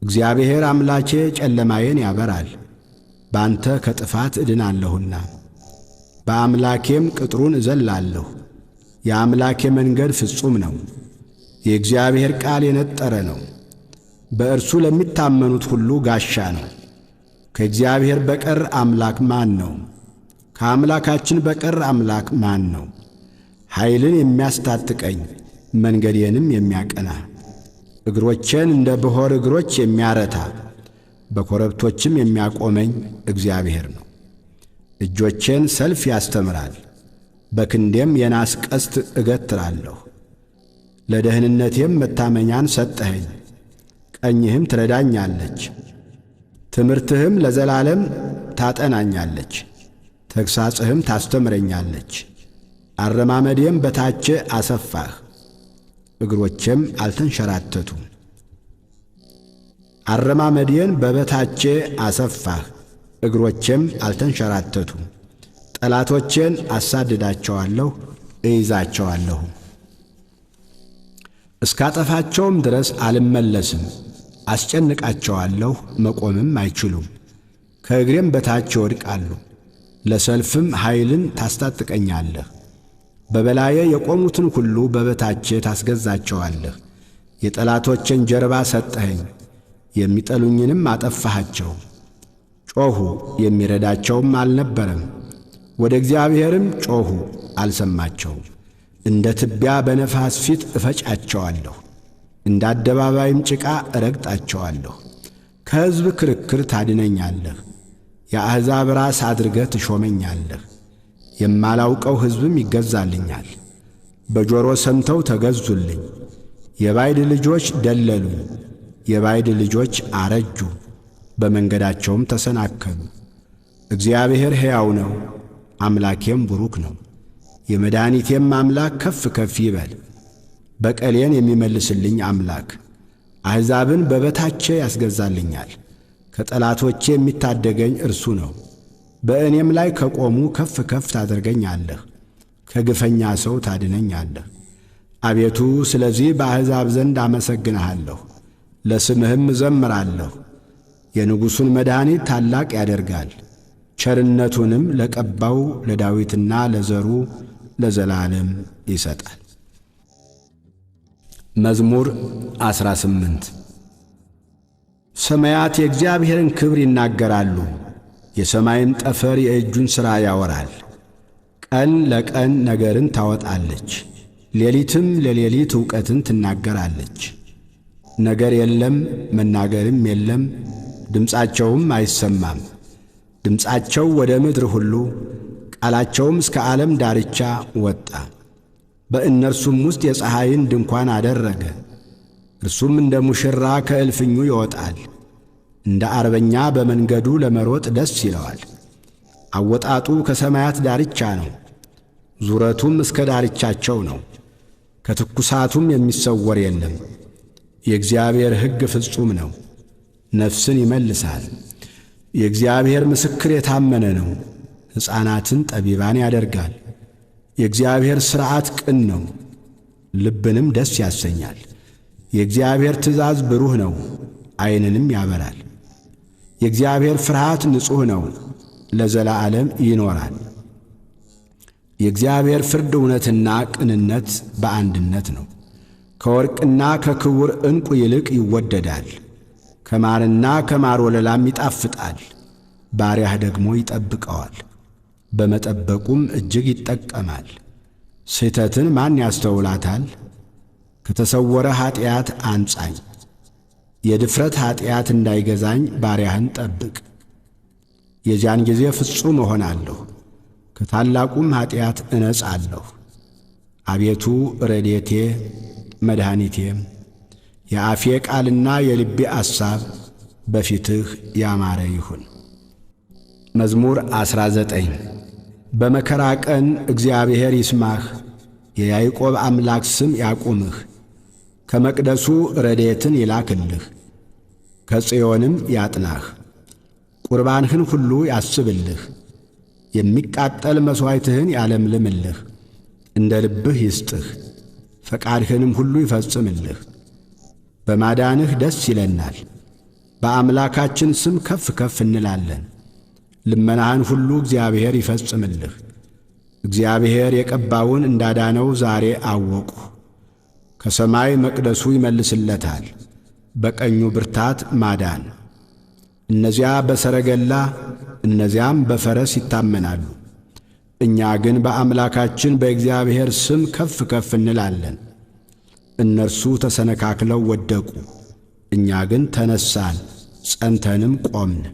እግዚአብሔር አምላኬ ጨለማዬን ያበራል። በአንተ ከጥፋት እድናለሁና በአምላኬም ቅጥሩን እዘላለሁ። የአምላኬ መንገድ ፍጹም ነው፣ የእግዚአብሔር ቃል የነጠረ ነው። በእርሱ ለሚታመኑት ሁሉ ጋሻ ነው። ከእግዚአብሔር በቀር አምላክ ማን ነው? ከአምላካችን በቀር አምላክ ማን ነው? ኃይልን የሚያስታጥቀኝ መንገዴንም የሚያቀና እግሮቼን እንደ ብሖር እግሮች የሚያረታ በኮረብቶችም የሚያቆመኝ እግዚአብሔር ነው። እጆቼን ሰልፍ ያስተምራል፣ በክንዴም የናስ ቀስት እገትራለሁ። ለደህንነቴም መታመኛን ሰጠኸኝ፣ ቀኝህም ትረዳኛለች። ትምህርትህም ለዘላለም ታጠናኛለች፣ ተግሣጽህም ታስተምረኛለች። አረማመዴም በታቼ አሰፋህ፣ እግሮቼም አልተንሸራተቱም። አረማመዴን በበታቼ አሰፋህ፣ እግሮቼም አልተንሸራተቱም። ጠላቶቼን አሳድዳቸዋለሁ፣ እይዛቸዋለሁ። እስካጠፋቸውም ድረስ አልመለስም። አስጨንቃቸዋለሁ፣ መቆምም አይችሉም። ከእግሬም በታች ይወድቃሉ። ለሰልፍም ኃይልን ታስታጥቀኛለህ። በበላዬ የቆሙትን ሁሉ በበታቼ ታስገዛቸዋለህ። የጠላቶቼን ጀርባ ሰጠኸኝ፣ የሚጠሉኝንም አጠፋሃቸው። ጮኹ፣ የሚረዳቸውም አልነበረም። ወደ እግዚአብሔርም ጮኹ፣ አልሰማቸውም። እንደ ትቢያ በነፋስ ፊት እፈጫቸዋለሁ፣ እንደ አደባባይም ጭቃ እረግጣቸዋለሁ። ከሕዝብ ክርክር ታድነኛለህ፣ የአሕዛብ ራስ አድርገህ ትሾመኛለህ። የማላውቀው ሕዝብም ይገዛልኛል። በጆሮ ሰምተው ተገዙልኝ። የባዕድ ልጆች ደለሉኝ፣ የባዕድ ልጆች አረጁ፣ በመንገዳቸውም ተሰናከሉ። እግዚአብሔር ሕያው ነው፣ አምላኬም ቡሩክ ነው። የመድኃኒቴም አምላክ ከፍ ከፍ ይበል። በቀሌን የሚመልስልኝ አምላክ አሕዛብን በበታቼ ያስገዛልኛል። ከጠላቶቼ የሚታደገኝ እርሱ ነው። በእኔም ላይ ከቆሙ ከፍ ከፍ ታደርገኛለህ፣ ከግፈኛ ሰው ታድነኛለህ። አቤቱ ስለዚህ በአሕዛብ ዘንድ አመሰግንሃለሁ፣ ለስምህም እዘምራለሁ። የንጉሡን መድኃኒት ታላቅ ያደርጋል፣ ቸርነቱንም ለቀባው ለዳዊትና ለዘሩ ለዘላለም ይሰጣል። መዝሙር 18 ሰማያት የእግዚአብሔርን ክብር ይናገራሉ፣ የሰማይም ጠፈር የእጁን ሥራ ያወራል። ቀን ለቀን ነገርን ታወጣለች፣ ሌሊትም ለሌሊት ዕውቀትን ትናገራለች። ነገር የለም መናገርም የለም፣ ድምፃቸውም አይሰማም። ድምፃቸው ወደ ምድር ሁሉ ቃላቸውም እስከ ዓለም ዳርቻ ወጣ። በእነርሱም ውስጥ የፀሐይን ድንኳን አደረገ። እርሱም እንደ ሙሽራ ከእልፍኙ ይወጣል፣ እንደ አርበኛ በመንገዱ ለመሮጥ ደስ ይለዋል። አወጣጡ ከሰማያት ዳርቻ ነው፣ ዙረቱም እስከ ዳርቻቸው ነው። ከትኩሳቱም የሚሰወር የለም። የእግዚአብሔር ሕግ ፍጹም ነው፣ ነፍስን ይመልሳል። የእግዚአብሔር ምስክር የታመነ ነው፣ ሕፃናትን ጠቢባን ያደርጋል። የእግዚአብሔር ሥርዓት ቅን ነው፣ ልብንም ደስ ያሰኛል። የእግዚአብሔር ትእዛዝ ብሩህ ነው፣ ዐይንንም ያበራል። የእግዚአብሔር ፍርሃት ንጹሕ ነው፣ ለዘላለም ይኖራል። የእግዚአብሔር ፍርድ እውነትና ቅንነት በአንድነት ነው። ከወርቅና ከክቡር ዕንቁ ይልቅ ይወደዳል። ከማርና ከማር ወለላም ይጣፍጣል። ባሪያህ ደግሞ ይጠብቀዋል፣ በመጠበቁም እጅግ ይጠቀማል። ስሕተትን ማን ያስተውላታል? ከተሰወረ ኀጢአት አንጻኝ። የድፍረት ኀጢአት እንዳይገዛኝ ባሪያህን ጠብቅ። የዚያን ጊዜ ፍጹም እሆናለሁ፣ ከታላቁም ኀጢአት እነጻለሁ። አቤቱ ረድኤቴ መድኃኒቴም፣ የአፌ ቃልና የልቤ አሳብ በፊትህ ያማረ ይሁን። መዝሙር 19 በመከራ ቀን እግዚአብሔር ይስማህ፣ የያዕቆብ አምላክ ስም ያቁምህ። ከመቅደሱ ረድኤትን ይላክልህ፣ ከጽዮንም ያጥናህ። ቁርባንህን ሁሉ ያስብልህ፣ የሚቃጠል መሥዋዕትህን ያለምልምልህ። እንደ ልብህ ይስጥህ፣ ፈቃድህንም ሁሉ ይፈጽምልህ። በማዳንህ ደስ ይለናል፣ በአምላካችን ስም ከፍ ከፍ እንላለን። ልመናህን ሁሉ እግዚአብሔር ይፈጽምልህ። እግዚአብሔር የቀባውን እንዳዳነው ዛሬ አወቁ። ከሰማይ መቅደሱ ይመልስለታል፣ በቀኙ ብርታት ማዳን። እነዚያ በሰረገላ እነዚያም በፈረስ ይታመናሉ። እኛ ግን በአምላካችን በእግዚአብሔር ስም ከፍ ከፍ እንላለን። እነርሱ ተሰነካክለው ወደቁ፣ እኛ ግን ተነሳን፣ ጸንተንም ቆምን።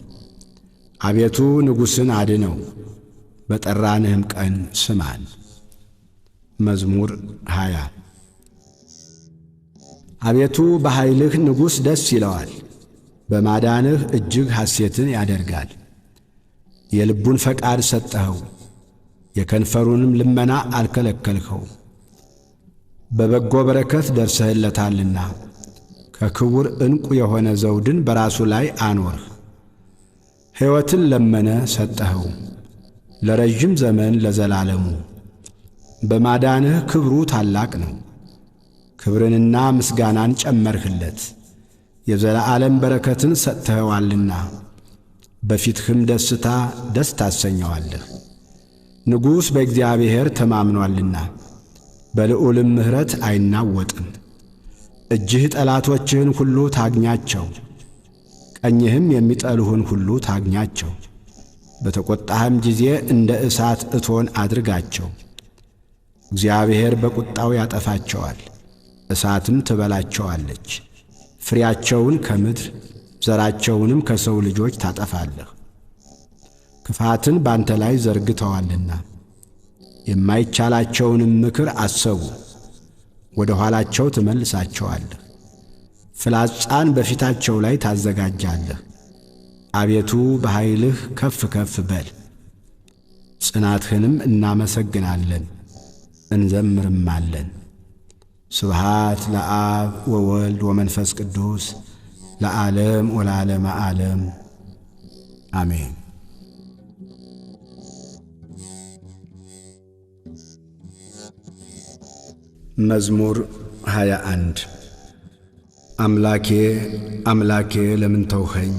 አቤቱ ንጉሥን አድነው፣ በጠራንህም ቀን ስማን። መዝሙር 20 አቤቱ በኃይልህ ንጉሥ ደስ ይለዋል፣ በማዳንህ እጅግ ሐሴትን ያደርጋል። የልቡን ፈቃድ ሰጠኸው፣ የከንፈሩንም ልመና አልከለከልኸው። በበጎ በረከት ደርሰህለታልና ከክቡር ዕንቁ የሆነ ዘውድን በራሱ ላይ አኖርህ። ሕይወትን ለመነ ሰጠኸው፣ ለረዥም ዘመን ለዘላለሙ። በማዳንህ ክብሩ ታላቅ ነው። ክብርንና ምስጋናን ጨመርህለት፣ የዘላለም በረከትን ሰጥተኸዋልና በፊትህም ደስታ ደስ ታሰኘዋለህ። ንጉሥ በእግዚአብሔር ተማምኖአልና በልዑልም ምሕረት አይናወጥም። እጅህ ጠላቶችህን ሁሉ ታግኛቸው፣ ቀኝህም የሚጠሉህን ሁሉ ታግኛቸው። በተቈጣህም ጊዜ እንደ እሳት እቶን አድርጋቸው። እግዚአብሔር በቁጣው ያጠፋቸዋል፣ እሳትም ትበላቸዋለች። ፍሬያቸውን ከምድር ዘራቸውንም ከሰው ልጆች ታጠፋለህ። ክፋትን ባንተ ላይ ዘርግተዋልና የማይቻላቸውንም ምክር አሰቡ፣ ወደ ኋላቸው ትመልሳቸዋለህ። ፍላጻን በፊታቸው ላይ ታዘጋጃለህ። አቤቱ በኃይልህ ከፍ ከፍ በል፣ ጽናትህንም እናመሰግናለን እንዘምርማለን። ስብሃት ለአብ ወወልድ ወመንፈስ ቅዱስ ለዓለም ወለዓለመ ዓለም አሜን። መዝሙር 21 አምላኬ አምላኬ ለምን ተውኸኝ?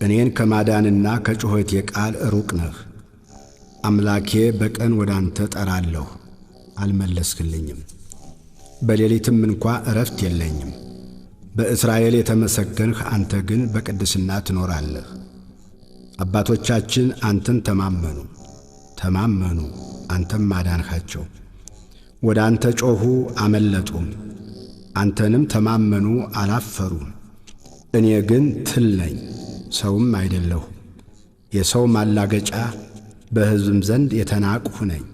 እኔን ከማዳንና ከጩኸቴ ቃል ሩቅ ነህ። አምላኬ በቀን ወደ አንተ ጠራለሁ፣ አልመለስክልኝም። በሌሊትም እንኳ ዕረፍት የለኝም። በእስራኤል የተመሰገንህ አንተ ግን በቅድስና ትኖራለህ። አባቶቻችን አንተን ተማመኑ ተማመኑ፣ አንተም አዳንሃቸው። ወደ አንተ ጮኹ አመለጡም፣ አንተንም ተማመኑ አላፈሩም። እኔ ግን ትል ነኝ ሰውም አይደለሁ፣ የሰው ማላገጫ በሕዝብም ዘንድ የተናቅሁ ነኝ።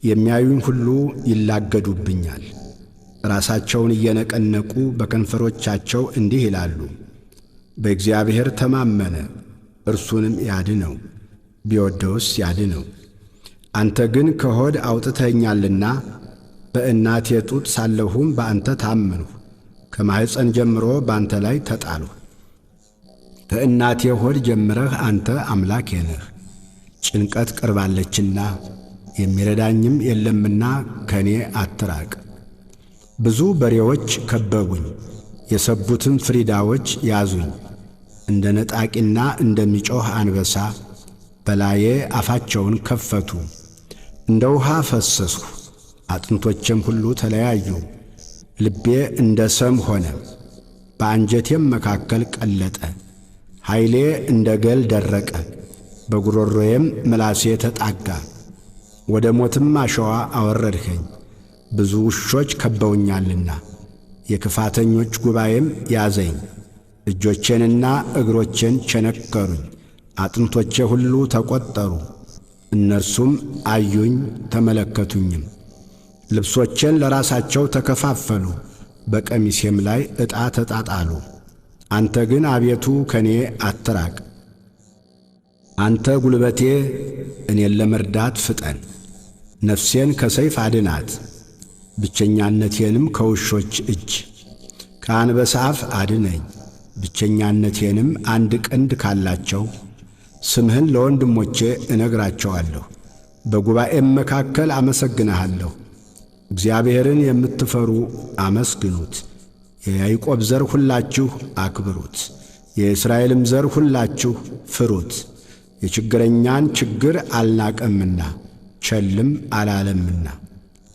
የሚያዩኝ ሁሉ ይላገዱብኛል፣ ራሳቸውን እየነቀነቁ በከንፈሮቻቸው እንዲህ ይላሉ፣ በእግዚአብሔር ተማመነ እርሱንም ያድነው፣ ቢወደውስ ያድነው። አንተ ግን ከሆድ አውጥተኸኛልና በእናቴ ጡት ሳለሁም በአንተ ታመንሁ። ከማኅፀን ጀምሮ በአንተ ላይ ተጣልሁ። ከእናቴ ሆድ ጀምረህ አንተ አምላኬ ነህ። ጭንቀት ቀርባለችና የሚረዳኝም የለምና ከኔ አትራቅ። ብዙ በሬዎች ከበቡኝ፣ የሰቡትም ፍሪዳዎች ያዙኝ። እንደ ነጣቂና እንደሚጮኽ አንበሳ በላዬ አፋቸውን ከፈቱ። እንደ ውሃ ፈሰስሁ፣ አጥንቶቼም ሁሉ ተለያዩ። ልቤ እንደ ሰም ሆነ፣ በአንጀቴም መካከል ቀለጠ። ኃይሌ እንደ ገል ደረቀ፣ በጉሮሮዬም ምላሴ ተጣጋ። ወደ ሞትም አሸዋ አወረድኸኝ፣ ብዙ ውሾች ከበውኛልና የክፋተኞች ጉባኤም ያዘኝ። እጆቼንና እግሮቼን ቸነከሩኝ፣ አጥንቶቼ ሁሉ ተቈጠሩ። እነርሱም አዩኝ ተመለከቱኝም። ልብሶቼን ለራሳቸው ተከፋፈሉ፣ በቀሚሴም ላይ ዕጣ ተጣጣሉ። አንተ ግን አቤቱ ከኔ አትራቅ። አንተ ጉልበቴ፣ እኔን ለመርዳት ፍጠን። ነፍሴን ከሰይፍ አድናት፣ ብቸኛነቴንም ከውሾች እጅ። ከአንበሳ አፍ አድነኝ፣ ብቸኛነቴንም አንድ ቀንድ ካላቸው። ስምህን ለወንድሞቼ እነግራቸዋለሁ፣ በጉባኤም መካከል አመሰግንሃለሁ። እግዚአብሔርን የምትፈሩ አመስግኑት፣ የያዕቆብ ዘር ሁላችሁ አክብሩት፣ የእስራኤልም ዘር ሁላችሁ ፍሩት። የችግረኛን ችግር አልናቀምና ቸልም አላለምና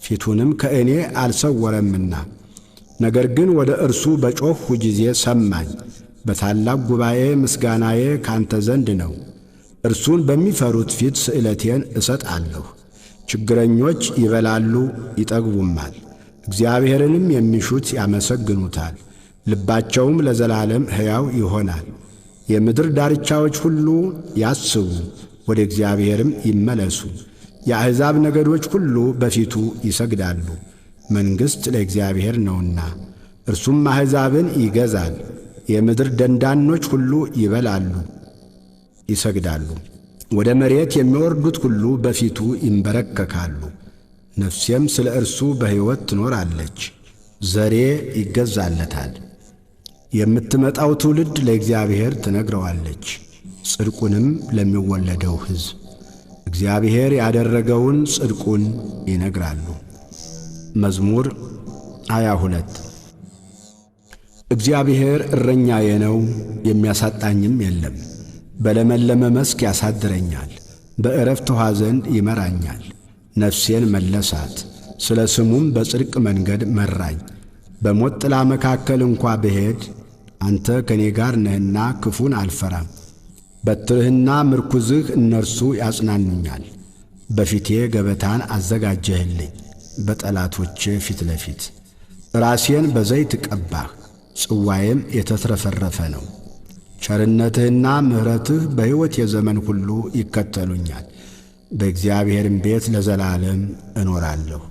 ፊቱንም ከእኔ አልሰወረምና። ነገር ግን ወደ እርሱ በጮኽሁ ጊዜ ሰማኝ። በታላቅ ጉባኤ ምስጋናዬ ካንተ ዘንድ ነው። እርሱን በሚፈሩት ፊት ስእለቴን እሰጣለሁ። ችግረኞች ይበላሉ ይጠግቡማል፣ እግዚአብሔርንም የሚሹት ያመሰግኑታል። ልባቸውም ለዘላለም ሕያው ይሆናል። የምድር ዳርቻዎች ሁሉ ያስቡ፣ ወደ እግዚአብሔርም ይመለሱ። የአሕዛብ ነገዶች ሁሉ በፊቱ ይሰግዳሉ። መንግሥት ለእግዚአብሔር ነውና እርሱም አሕዛብን ይገዛል። የምድር ደንዳኖች ሁሉ ይበላሉ፣ ይሰግዳሉ። ወደ መሬት የሚወርዱት ሁሉ በፊቱ ይንበረከካሉ። ነፍሴም ስለ እርሱ በሕይወት ትኖራለች፣ ዘሬ ይገዛለታል። የምትመጣው ትውልድ ለእግዚአብሔር ትነግረዋለች፣ ጽድቁንም ለሚወለደው ሕዝብ እግዚአብሔር ያደረገውን ጽድቁን ይነግራሉ። መዝሙር 22 እግዚአብሔር እረኛዬ ነው፣ የሚያሳጣኝም የለም። በለመለመ መስክ ያሳድረኛል፣ በዕረፍት ውኃ ዘንድ ይመራኛል። ነፍሴን መለሳት፣ ስለ ስሙም በጽድቅ መንገድ መራኝ። በሞት ጥላ መካከል እንኳ ብሄድ አንተ ከእኔ ጋር ነህና ክፉን አልፈራም። በትርህና ምርኩዝህ እነርሱ ያጽናኑኛል። በፊቴ ገበታን አዘጋጀህልኝ፣ በጠላቶቼ ፊት ለፊት። ራሴን በዘይት ቀባህ፣ ጽዋዬም የተትረፈረፈ ነው። ቸርነትህና ምሕረትህ በሕይወቴ ዘመን ሁሉ ይከተሉኛል፣ በእግዚአብሔርም ቤት ለዘላለም እኖራለሁ።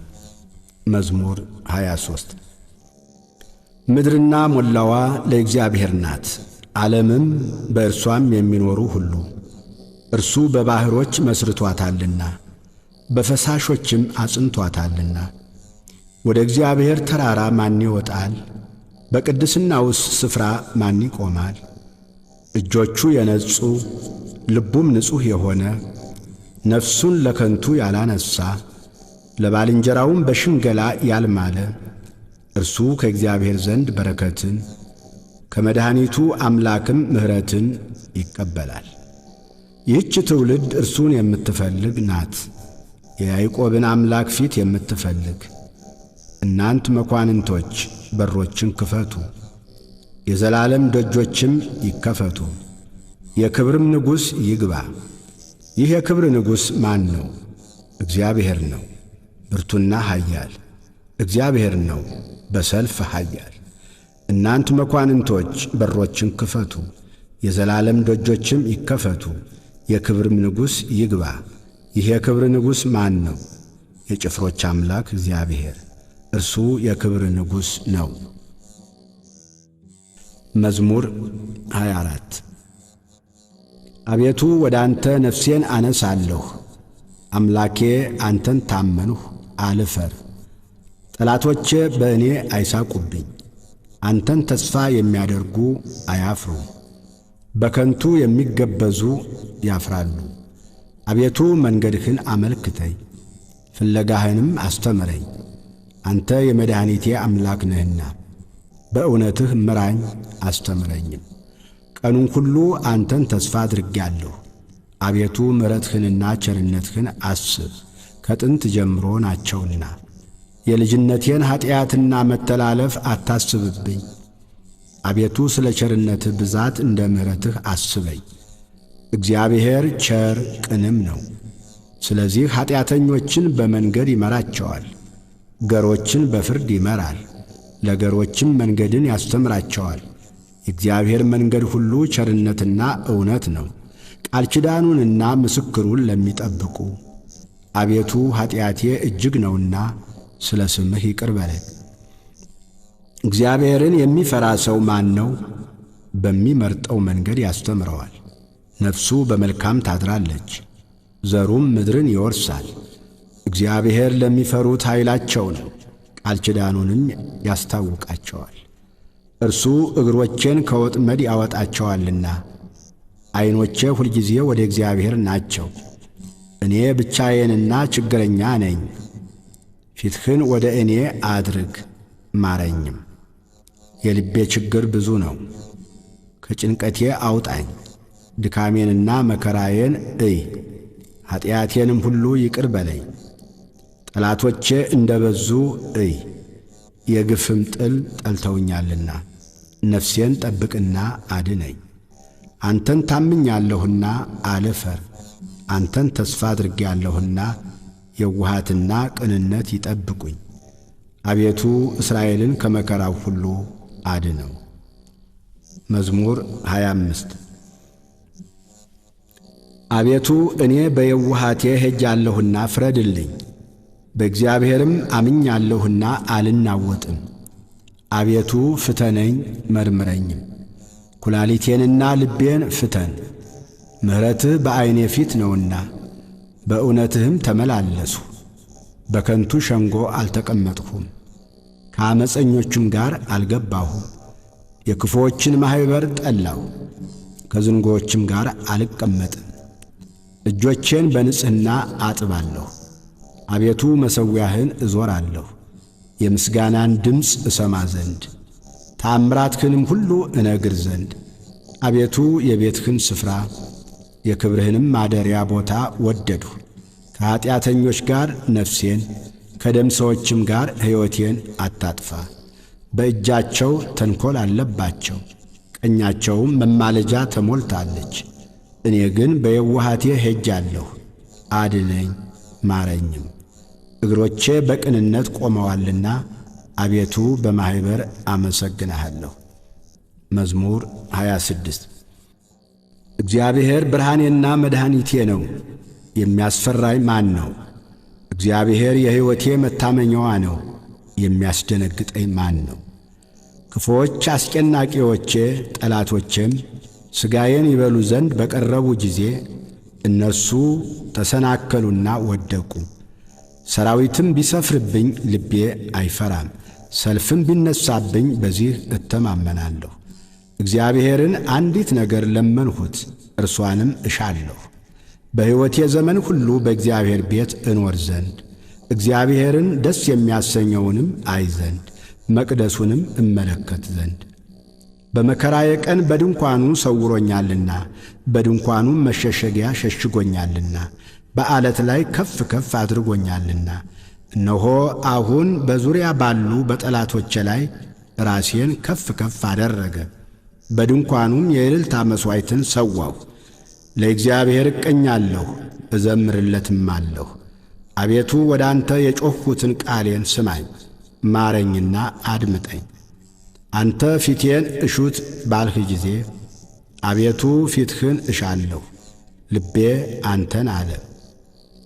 መዝሙር 23 ምድርና ሞላዋ ለእግዚአብሔር ናት፣ ዓለምም በእርሷም የሚኖሩ ሁሉ። እርሱ በባሕሮች መስርቶአታልና በፈሳሾችም አጽንቶአታልና። ወደ እግዚአብሔር ተራራ ማን ይወጣል? በቅድስናውስ ስፍራ ማን ይቆማል? እጆቹ የነጹ ልቡም ንጹሕ የሆነ ነፍሱን ለከንቱ ያላነሣ ለባልንጀራውም በሽንገላ ያልማለ እርሱ ከእግዚአብሔር ዘንድ በረከትን ከመድኃኒቱ አምላክም ምሕረትን ይቀበላል። ይህች ትውልድ እርሱን የምትፈልግ ናት፣ የያዕቆብን አምላክ ፊት የምትፈልግ። እናንት መኳንንቶች በሮችን ክፈቱ፣ የዘላለም ደጆችም ይከፈቱ፣ የክብርም ንጉሥ ይግባ። ይህ የክብር ንጉሥ ማን ነው? እግዚአብሔር ነው፣ ብርቱና ኃያል። እግዚአብሔር ነው፣ በሰልፍ ኃያል። እናንት መኳንንቶች በሮችን ክፈቱ፣ የዘላለም ደጆችም ይከፈቱ፣ የክብርም ንጉሥ ይግባ። ይህ የክብር ንጉሥ ማን ነው? የጭፍሮች አምላክ እግዚአብሔር፣ እርሱ የክብር ንጉሥ ነው። መዝሙር 24 አቤቱ ወደ አንተ ነፍሴን አነሳለሁ። አምላኬ አንተን ታመንሁ፣ አልፈር። ጠላቶቼ በእኔ አይሳቁብኝ። አንተን ተስፋ የሚያደርጉ አያፍሩ፣ በከንቱ የሚገበዙ ያፍራሉ። አቤቱ መንገድህን አመልክተኝ፣ ፍለጋህንም አስተምረኝ። አንተ የመድኃኒቴ አምላክ ነህና በእውነትህ ምራኝ አስተምረኝም። ቀኑን ሁሉ አንተን ተስፋ አድርጌአለሁ። አቤቱ ምሕረትህንና ቸርነትህን አስብ፣ ከጥንት ጀምሮ ናቸውና። የልጅነቴን ኀጢአትና መተላለፍ አታስብብኝ። አቤቱ ስለ ቸርነትህ ብዛት እንደ ምሕረትህ አስበኝ። እግዚአብሔር ቸር ቅንም ነው። ስለዚህ ኀጢአተኞችን በመንገድ ይመራቸዋል፣ ገሮችን በፍርድ ይመራል፣ ለገሮችም መንገድን ያስተምራቸዋል። የእግዚአብሔር መንገድ ሁሉ ቸርነትና እውነት ነው፣ ቃል ኪዳኑንና ምስክሩን ለሚጠብቁ። አቤቱ ኀጢአቴ እጅግ ነውና ስለ ስምህ ይቅር በለኝ። እግዚአብሔርን የሚፈራ ሰው ማን ነው? በሚመርጠው መንገድ ያስተምረዋል። ነፍሱ በመልካም ታድራለች፣ ዘሩም ምድርን ይወርሳል። እግዚአብሔር ለሚፈሩት ኃይላቸው ነው፣ ቃል ኪዳኑንም ያስታውቃቸዋል። እርሱ እግሮቼን ከወጥመድ ያወጣቸዋልና። ዐይኖቼ ሁልጊዜ ወደ እግዚአብሔር ናቸው። እኔ ብቻዬንና ችግረኛ ነኝ። ፊትህን ወደ እኔ አድርግ ማረኝም። የልቤ ችግር ብዙ ነው፣ ከጭንቀቴ አውጣኝ። ድካሜንና መከራዬን እይ፣ ኀጢአቴንም ሁሉ ይቅር በለኝ። ጠላቶቼ እንደ በዙ እይ፣ የግፍም ጥል ጠልተውኛልና። ነፍሴን ጠብቅና አድነኝ። አንተን ታምኛለሁና አልፈር። አንተን ተስፋ አድርጌአለሁና የውሃትና ቅንነት ይጠብቁኝ። አቤቱ እስራኤልን ከመከራው ሁሉ አድነው። መዝሙር 25 አቤቱ እኔ በየውሃቴ ሄጃለሁና ፍረድልኝ። በእግዚአብሔርም አምኛለሁና አልናወጥም። አቤቱ ፍተነኝ መርምረኝም፣ ኩላሊቴንና ልቤን ፍተን። ምሕረትህ በዐይኔ ፊት ነውና በእውነትህም ተመላለሱ። በከንቱ ሸንጎ አልተቀመጥሁም፣ ከዓመፀኞችም ጋር አልገባሁም። የክፉዎችን ማኅበር ጠላሁ፣ ከዝንጎዎችም ጋር አልቀመጥም። እጆቼን በንጽሕና አጥባለሁ። አቤቱ መሠዊያህን እዞራለሁ፣ የምስጋናን ድምፅ እሰማ ዘንድ ተአምራትህንም ሁሉ እነግር ዘንድ። አቤቱ የቤትህን ስፍራ የክብርህንም ማደሪያ ቦታ ወደድሁ። ከኀጢአተኞች ጋር ነፍሴን ከደም ሰዎችም ጋር ሕይወቴን አታጥፋ። በእጃቸው ተንኰል አለባቸው፣ ቀኛቸውም መማለጃ ተሞልታለች። እኔ ግን በየዋሃቴ ሄጃለሁ፣ አድነኝ ማረኝም። እግሮቼ በቅንነት ቆመዋልና አቤቱ በማኅበር አመሰግንሃለሁ። መዝሙር 26 እግዚአብሔር ብርሃኔና መድኃኒቴ ነው፣ የሚያስፈራኝ ማን ነው? እግዚአብሔር የሕይወቴ መታመኛዋ ነው፣ የሚያስደነግጠኝ ማን ነው? ክፉዎች አስጨናቂዎቼ ጠላቶቼም ሥጋዬን ይበሉ ዘንድ በቀረቡ ጊዜ እነርሱ ተሰናከሉና ወደቁ። ሰራዊትም ቢሰፍርብኝ ልቤ አይፈራም፣ ሰልፍም ቢነሳብኝ በዚህ እተማመናለሁ። እግዚአብሔርን አንዲት ነገር ለመንሁት፣ እርሷንም እሻለሁ፣ በሕይወቴ ዘመን ሁሉ በእግዚአብሔር ቤት እኖር ዘንድ፣ እግዚአብሔርን ደስ የሚያሰኘውንም አይ ዘንድ፣ መቅደሱንም እመለከት ዘንድ። በመከራዬ ቀን በድንኳኑ ሰውሮኛልና፣ በድንኳኑም መሸሸጊያ ሸሽጎኛልና፣ በዓለት ላይ ከፍ ከፍ አድርጎኛልና። እነሆ አሁን በዙሪያ ባሉ በጠላቶቼ ላይ ራሴን ከፍ ከፍ አደረገ። በድንኳኑም የእልልታ መሥዋዕትን ሰዋሁ። ለእግዚአብሔር እቀኛለሁ እዘምርለትም አለሁ። አቤቱ ወደ አንተ የጮኽሁትን ቃሌን ስማኝ፣ ማረኝና አድምጠኝ። አንተ ፊቴን እሹት ባልህ ጊዜ አቤቱ ፊትህን እሻለሁ። ልቤ አንተን አለ፣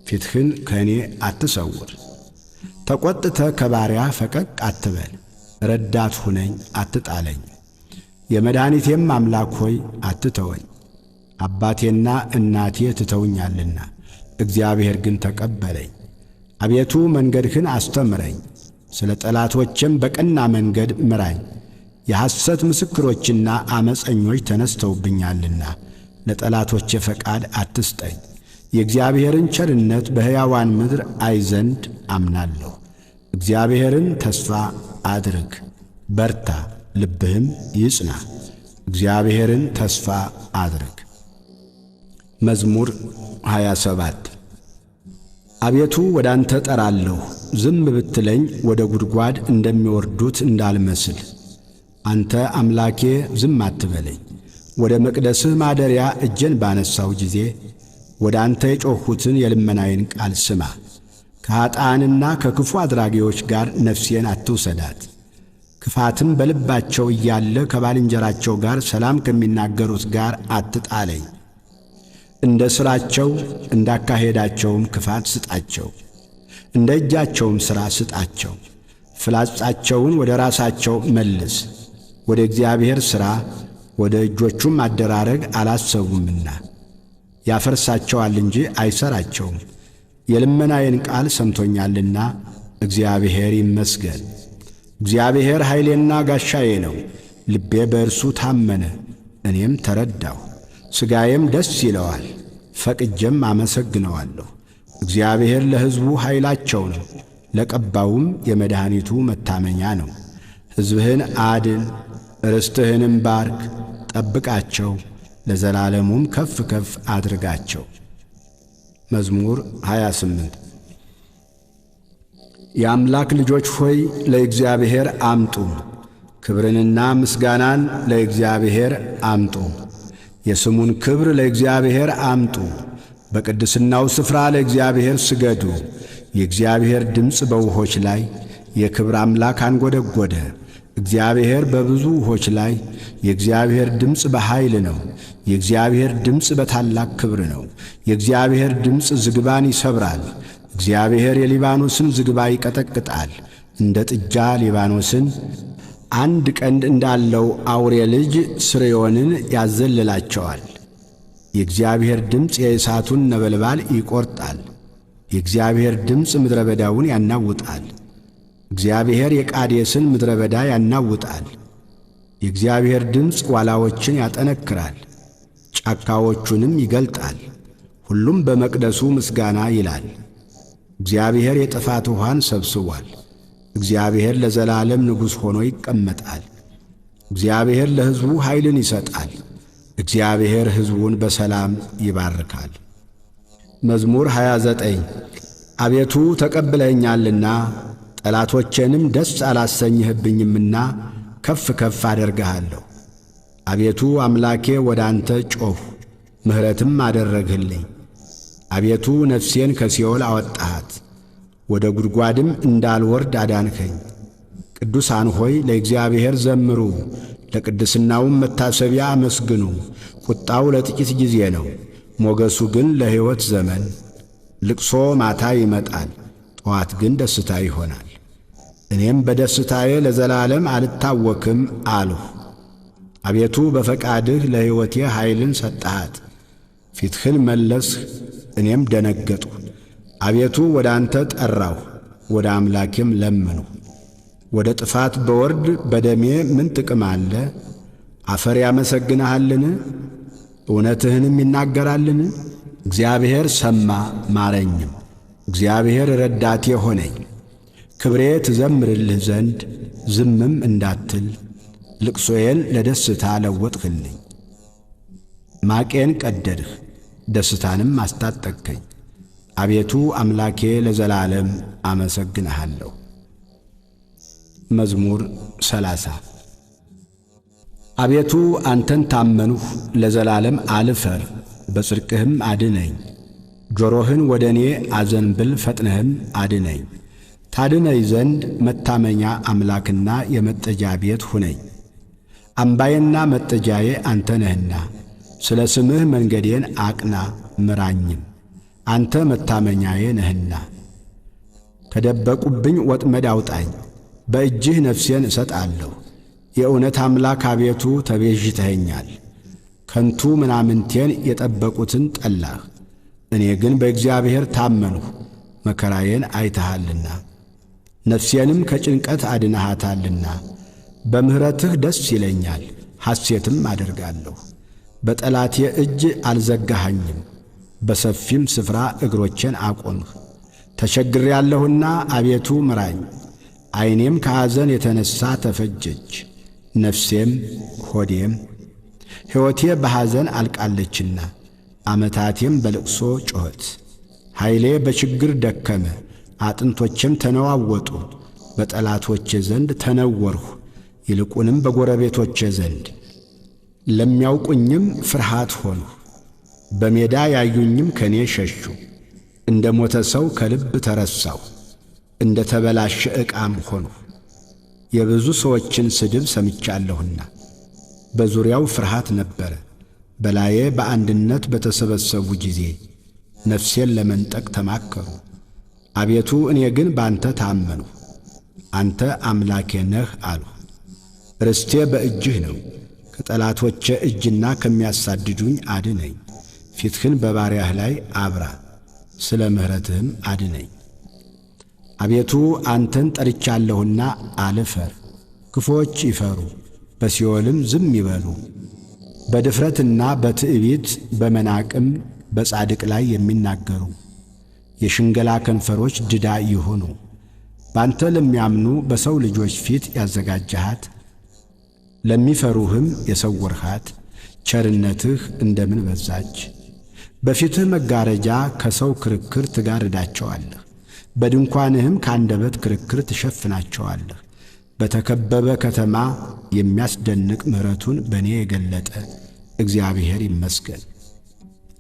ፊትህን ከእኔ አትሰውር። ተቈጥተ ከባሪያ ፈቀቅ አትበል፣ ረዳት ሁነኝ አትጣለኝ። የመድኃኒቴም አምላክ ሆይ አትተወኝ። አባቴና እናቴ ትተውኛልና እግዚአብሔር ግን ተቀበለኝ። አቤቱ መንገድህን አስተምረኝ፣ ስለ ጠላቶቼም በቀና መንገድ ምራኝ። የሐሰት ምስክሮችና ዓመፀኞች ተነስተውብኛልና ለጠላቶቼ ፈቃድ አትስጠኝ። የእግዚአብሔርን ቸርነት በሕያዋን ምድር አይ ዘንድ አምናለሁ። እግዚአብሔርን ተስፋ አድርግ፣ በርታ፣ ልብህም ይጽና። እግዚአብሔርን ተስፋ አድርግ። መዝሙር 27 አቤቱ ወደ አንተ ጠራለሁ፣ ዝም ብትለኝ ወደ ጉድጓድ እንደሚወርዱት እንዳልመስል። አንተ አምላኬ ዝም አትበለኝ። ወደ መቅደስህ ማደሪያ እጄን ባነሳው ጊዜ ወደ አንተ የጮኽሁትን የልመናዬን ቃል ስማ። ከኀጥኣንና ከክፉ አድራጊዎች ጋር ነፍሴን አትውሰዳት። ክፋትም በልባቸው እያለ ከባልንጀራቸው ጋር ሰላም ከሚናገሩት ጋር አትጣለኝ። እንደ ሥራቸው እንዳካሄዳቸውም ክፋት ስጣቸው፣ እንደ እጃቸውም ሥራ ስጣቸው። ፍላጻቸውን ወደ ራሳቸው መልስ፣ ወደ እግዚአብሔር ሥራ ወደ እጆቹም አደራረግ አላሰቡምና። ያፈርሳቸዋል እንጂ አይሠራቸውም። የልመናዬን ቃል ሰምቶኛልና እግዚአብሔር ይመስገን። እግዚአብሔር ኃይሌና ጋሻዬ ነው፣ ልቤ በእርሱ ታመነ። እኔም ተረዳሁ፣ ሥጋዬም ደስ ይለዋል፣ ፈቅጄም አመሰግነዋለሁ። እግዚአብሔር ለሕዝቡ ኃይላቸው ነው፣ ለቀባውም የመድኃኒቱ መታመኛ ነው። ሕዝብህን አድን፣ ርስትህንም ባርክ፣ ጠብቃቸው፣ ለዘላለሙም ከፍ ከፍ አድርጋቸው። መዝሙር 28 የአምላክ ልጆች ሆይ ለእግዚአብሔር አምጡ፣ ክብርንና ምስጋናን ለእግዚአብሔር አምጡ። የስሙን ክብር ለእግዚአብሔር አምጡ፣ በቅድስናው ስፍራ ለእግዚአብሔር ስገዱ። የእግዚአብሔር ድምፅ በውኆች ላይ፣ የክብር አምላክ አንጐደጐደ። እግዚአብሔር በብዙ ውኆች ላይ፣ የእግዚአብሔር ድምፅ በኃይል ነው። የእግዚአብሔር ድምፅ በታላቅ ክብር ነው። የእግዚአብሔር ድምፅ ዝግባን ይሰብራል። እግዚአብሔር የሊባኖስን ዝግባ ይቀጠቅጣል፣ እንደ ጥጃ ሊባኖስን አንድ ቀንድ እንዳለው አውሬ ልጅ ስርዮንን ያዘልላቸዋል። የእግዚአብሔር ድምፅ የእሳቱን ነበልባል ይቈርጣል። የእግዚአብሔር ድምፅ ምድረ በዳውን ያናውጣል። እግዚአብሔር የቃዴስን ምድረ በዳ ያናውጣል። የእግዚአብሔር ድምፅ ዋላዎችን ያጠነክራል፣ ጫካዎቹንም ይገልጣል። ሁሉም በመቅደሱ ምስጋና ይላል። እግዚአብሔር የጥፋት ውኃን ሰብስቧል። እግዚአብሔር ለዘላለም ንጉሥ ሆኖ ይቀመጣል። እግዚአብሔር ለሕዝቡ ኃይልን ይሰጣል። እግዚአብሔር ሕዝቡን በሰላም ይባርካል። መዝሙር 29 አቤቱ ተቀብለኸኛልና ጠላቶቼንም ደስ አላሰኝህብኝምና ከፍ ከፍ አደርግሃለሁ። አቤቱ አምላኬ ወደ አንተ ጮኽሁ፣ ምሕረትም አደረግህልኝ። አቤቱ ነፍሴን ከሲኦል አወጣሃት፣ ወደ ጉድጓድም እንዳልወርድ አዳንከኝ። ቅዱሳን ሆይ ለእግዚአብሔር ዘምሩ፣ ለቅድስናውም መታሰቢያ አመስግኑ። ቁጣው ለጥቂት ጊዜ ነው፣ ሞገሱ ግን ለሕይወት ዘመን። ልቅሶ ማታ ይመጣል፣ ጠዋት ግን ደስታ ይሆናል። እኔም በደስታዬ ለዘላለም አልታወክም አልሁ። አቤቱ በፈቃድህ ለሕይወቴ ኃይልን ሰጠሃት። ፊትህን መለስህ፣ እኔም ደነገጥሁ። አቤቱ ወደ አንተ ጠራሁ፣ ወደ አምላኬም ለመንሁ። ወደ ጥፋት በወርድ በደሜ ምን ጥቅም አለ? አፈር ያመሰግንሃልን? እውነትህንም ይናገራልን? እግዚአብሔር ሰማ ማረኝም፣ እግዚአብሔር ረዳቴ ሆነኝ። ክብሬ ትዘምርልህ ዘንድ ዝምም እንዳትል፣ ልቅሶዬን ለደስታ ለወጥህልኝ። ማቄን ቀደድህ፣ ደስታንም አስታጠቅከኝ። አቤቱ አምላኬ ለዘላለም አመሰግንሃለሁ። መዝሙር 30 አቤቱ አንተን ታመንሁ፣ ለዘላለም አልፈር፣ በጽድቅህም አድነኝ። ጆሮህን ወደ እኔ አዘንብል፣ ፈጥነህም አድነኝ። ታድነኝ ዘንድ መታመኛ አምላክና የመጠጃ ቤት ሁነኝ። አምባዬና መጠጃዬ አንተ ነህና፣ ስለ ስምህ መንገዴን አቅና ምራኝም። አንተ መታመኛዬ ነህና። ከደበቁብኝ ወጥመድ አውጣኝ፣ በእጅህ ነፍሴን እሰጣለሁ። የእውነት አምላክ አቤቱ ተቤዥተኸኛል። ከንቱ ምናምንቴን የጠበቁትን ጠላህ። እኔ ግን በእግዚአብሔር ታመንሁ፣ መከራዬን አይተሃልና ነፍሴንም ከጭንቀት አድነሃታልና። በምሕረትህ ደስ ይለኛል፣ ሐሴትም አደርጋለሁ። በጠላቴ እጅ አልዘጋኸኝም፣ በሰፊም ስፍራ እግሮቼን አቆምህ። ተቸግሬአለሁና አቤቱ ምራኝ፣ ዐይኔም ከሐዘን የተነሣ ተፈጀች፣ ነፍሴም ሆዴም። ሕይወቴ በሐዘን አልቃለችና ዓመታቴም በልቅሶ ጮኸት። ኃይሌ በችግር ደከመ፣ አጥንቶቼም ተነዋወጡ። በጠላቶቼ ዘንድ ተነወርሁ፣ ይልቁንም በጎረቤቶቼ ዘንድ። ለሚያውቁኝም ፍርሃት ሆንሁ፣ በሜዳ ያዩኝም ከኔ ሸሹ። እንደ ሞተ ሰው ከልብ ተረሳሁ፣ እንደ ተበላሸ ዕቃም ሆንሁ። የብዙ ሰዎችን ስድብ ሰምቻለሁና በዙሪያው ፍርሃት ነበረ። በላዬ በአንድነት በተሰበሰቡ ጊዜ ነፍሴን ለመንጠቅ ተማከሩ። አቤቱ እኔ ግን ባንተ ታመንሁ፣ አንተ አምላኬ ነህ አልሁ። ርስቴ በእጅህ ነው፣ ከጠላቶቼ እጅና ከሚያሳድዱኝ አድነኝ። ፊትህን በባሪያህ ላይ አብራ፣ ስለ ምሕረትህም አድነኝ። አቤቱ አንተን ጠርቻለሁና አልፈር። ክፉዎች ይፈሩ፣ በሲኦልም ዝም ይበሉ። በድፍረትና በትዕቢት በመናቅም በጻድቅ ላይ የሚናገሩ የሽንገላ ከንፈሮች ድዳ ይሁኑ። ባንተ ለሚያምኑ በሰው ልጆች ፊት ያዘጋጀሃት፣ ለሚፈሩህም የሰወርሃት ቸርነትህ እንደምን በዛች! በፊትህ መጋረጃ ከሰው ክርክር ትጋርዳቸዋለህ፣ በድንኳንህም ከአንደበት ክርክር ትሸፍናቸዋለህ። በተከበበ ከተማ የሚያስደንቅ ምሕረቱን በእኔ የገለጠ እግዚአብሔር ይመስገን።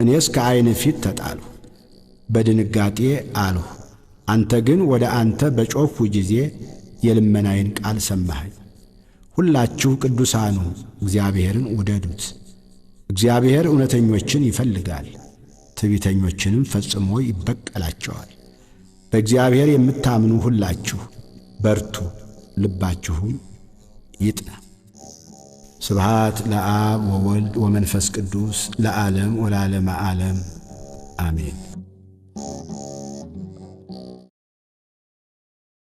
እኔስ ከዐይን ፊት ተጣልሁ፣ በድንጋጤ አልሁ። አንተ ግን ወደ አንተ በጮኽሁ ጊዜ የልመናዬን ቃል ሰማኸኝ። ሁላችሁ ቅዱሳኑ እግዚአብሔርን ውደዱት። እግዚአብሔር እውነተኞችን ይፈልጋል፣ ትዕቢተኞችንም ፈጽሞ ይበቀላቸዋል። በእግዚአብሔር የምታምኑ ሁላችሁ በርቱ፣ ልባችሁም ይጥና። ስብሃት ለአብ ወወልድ ወመንፈስ ቅዱስ ለዓለም ወለዓለመ ዓለም አሜን።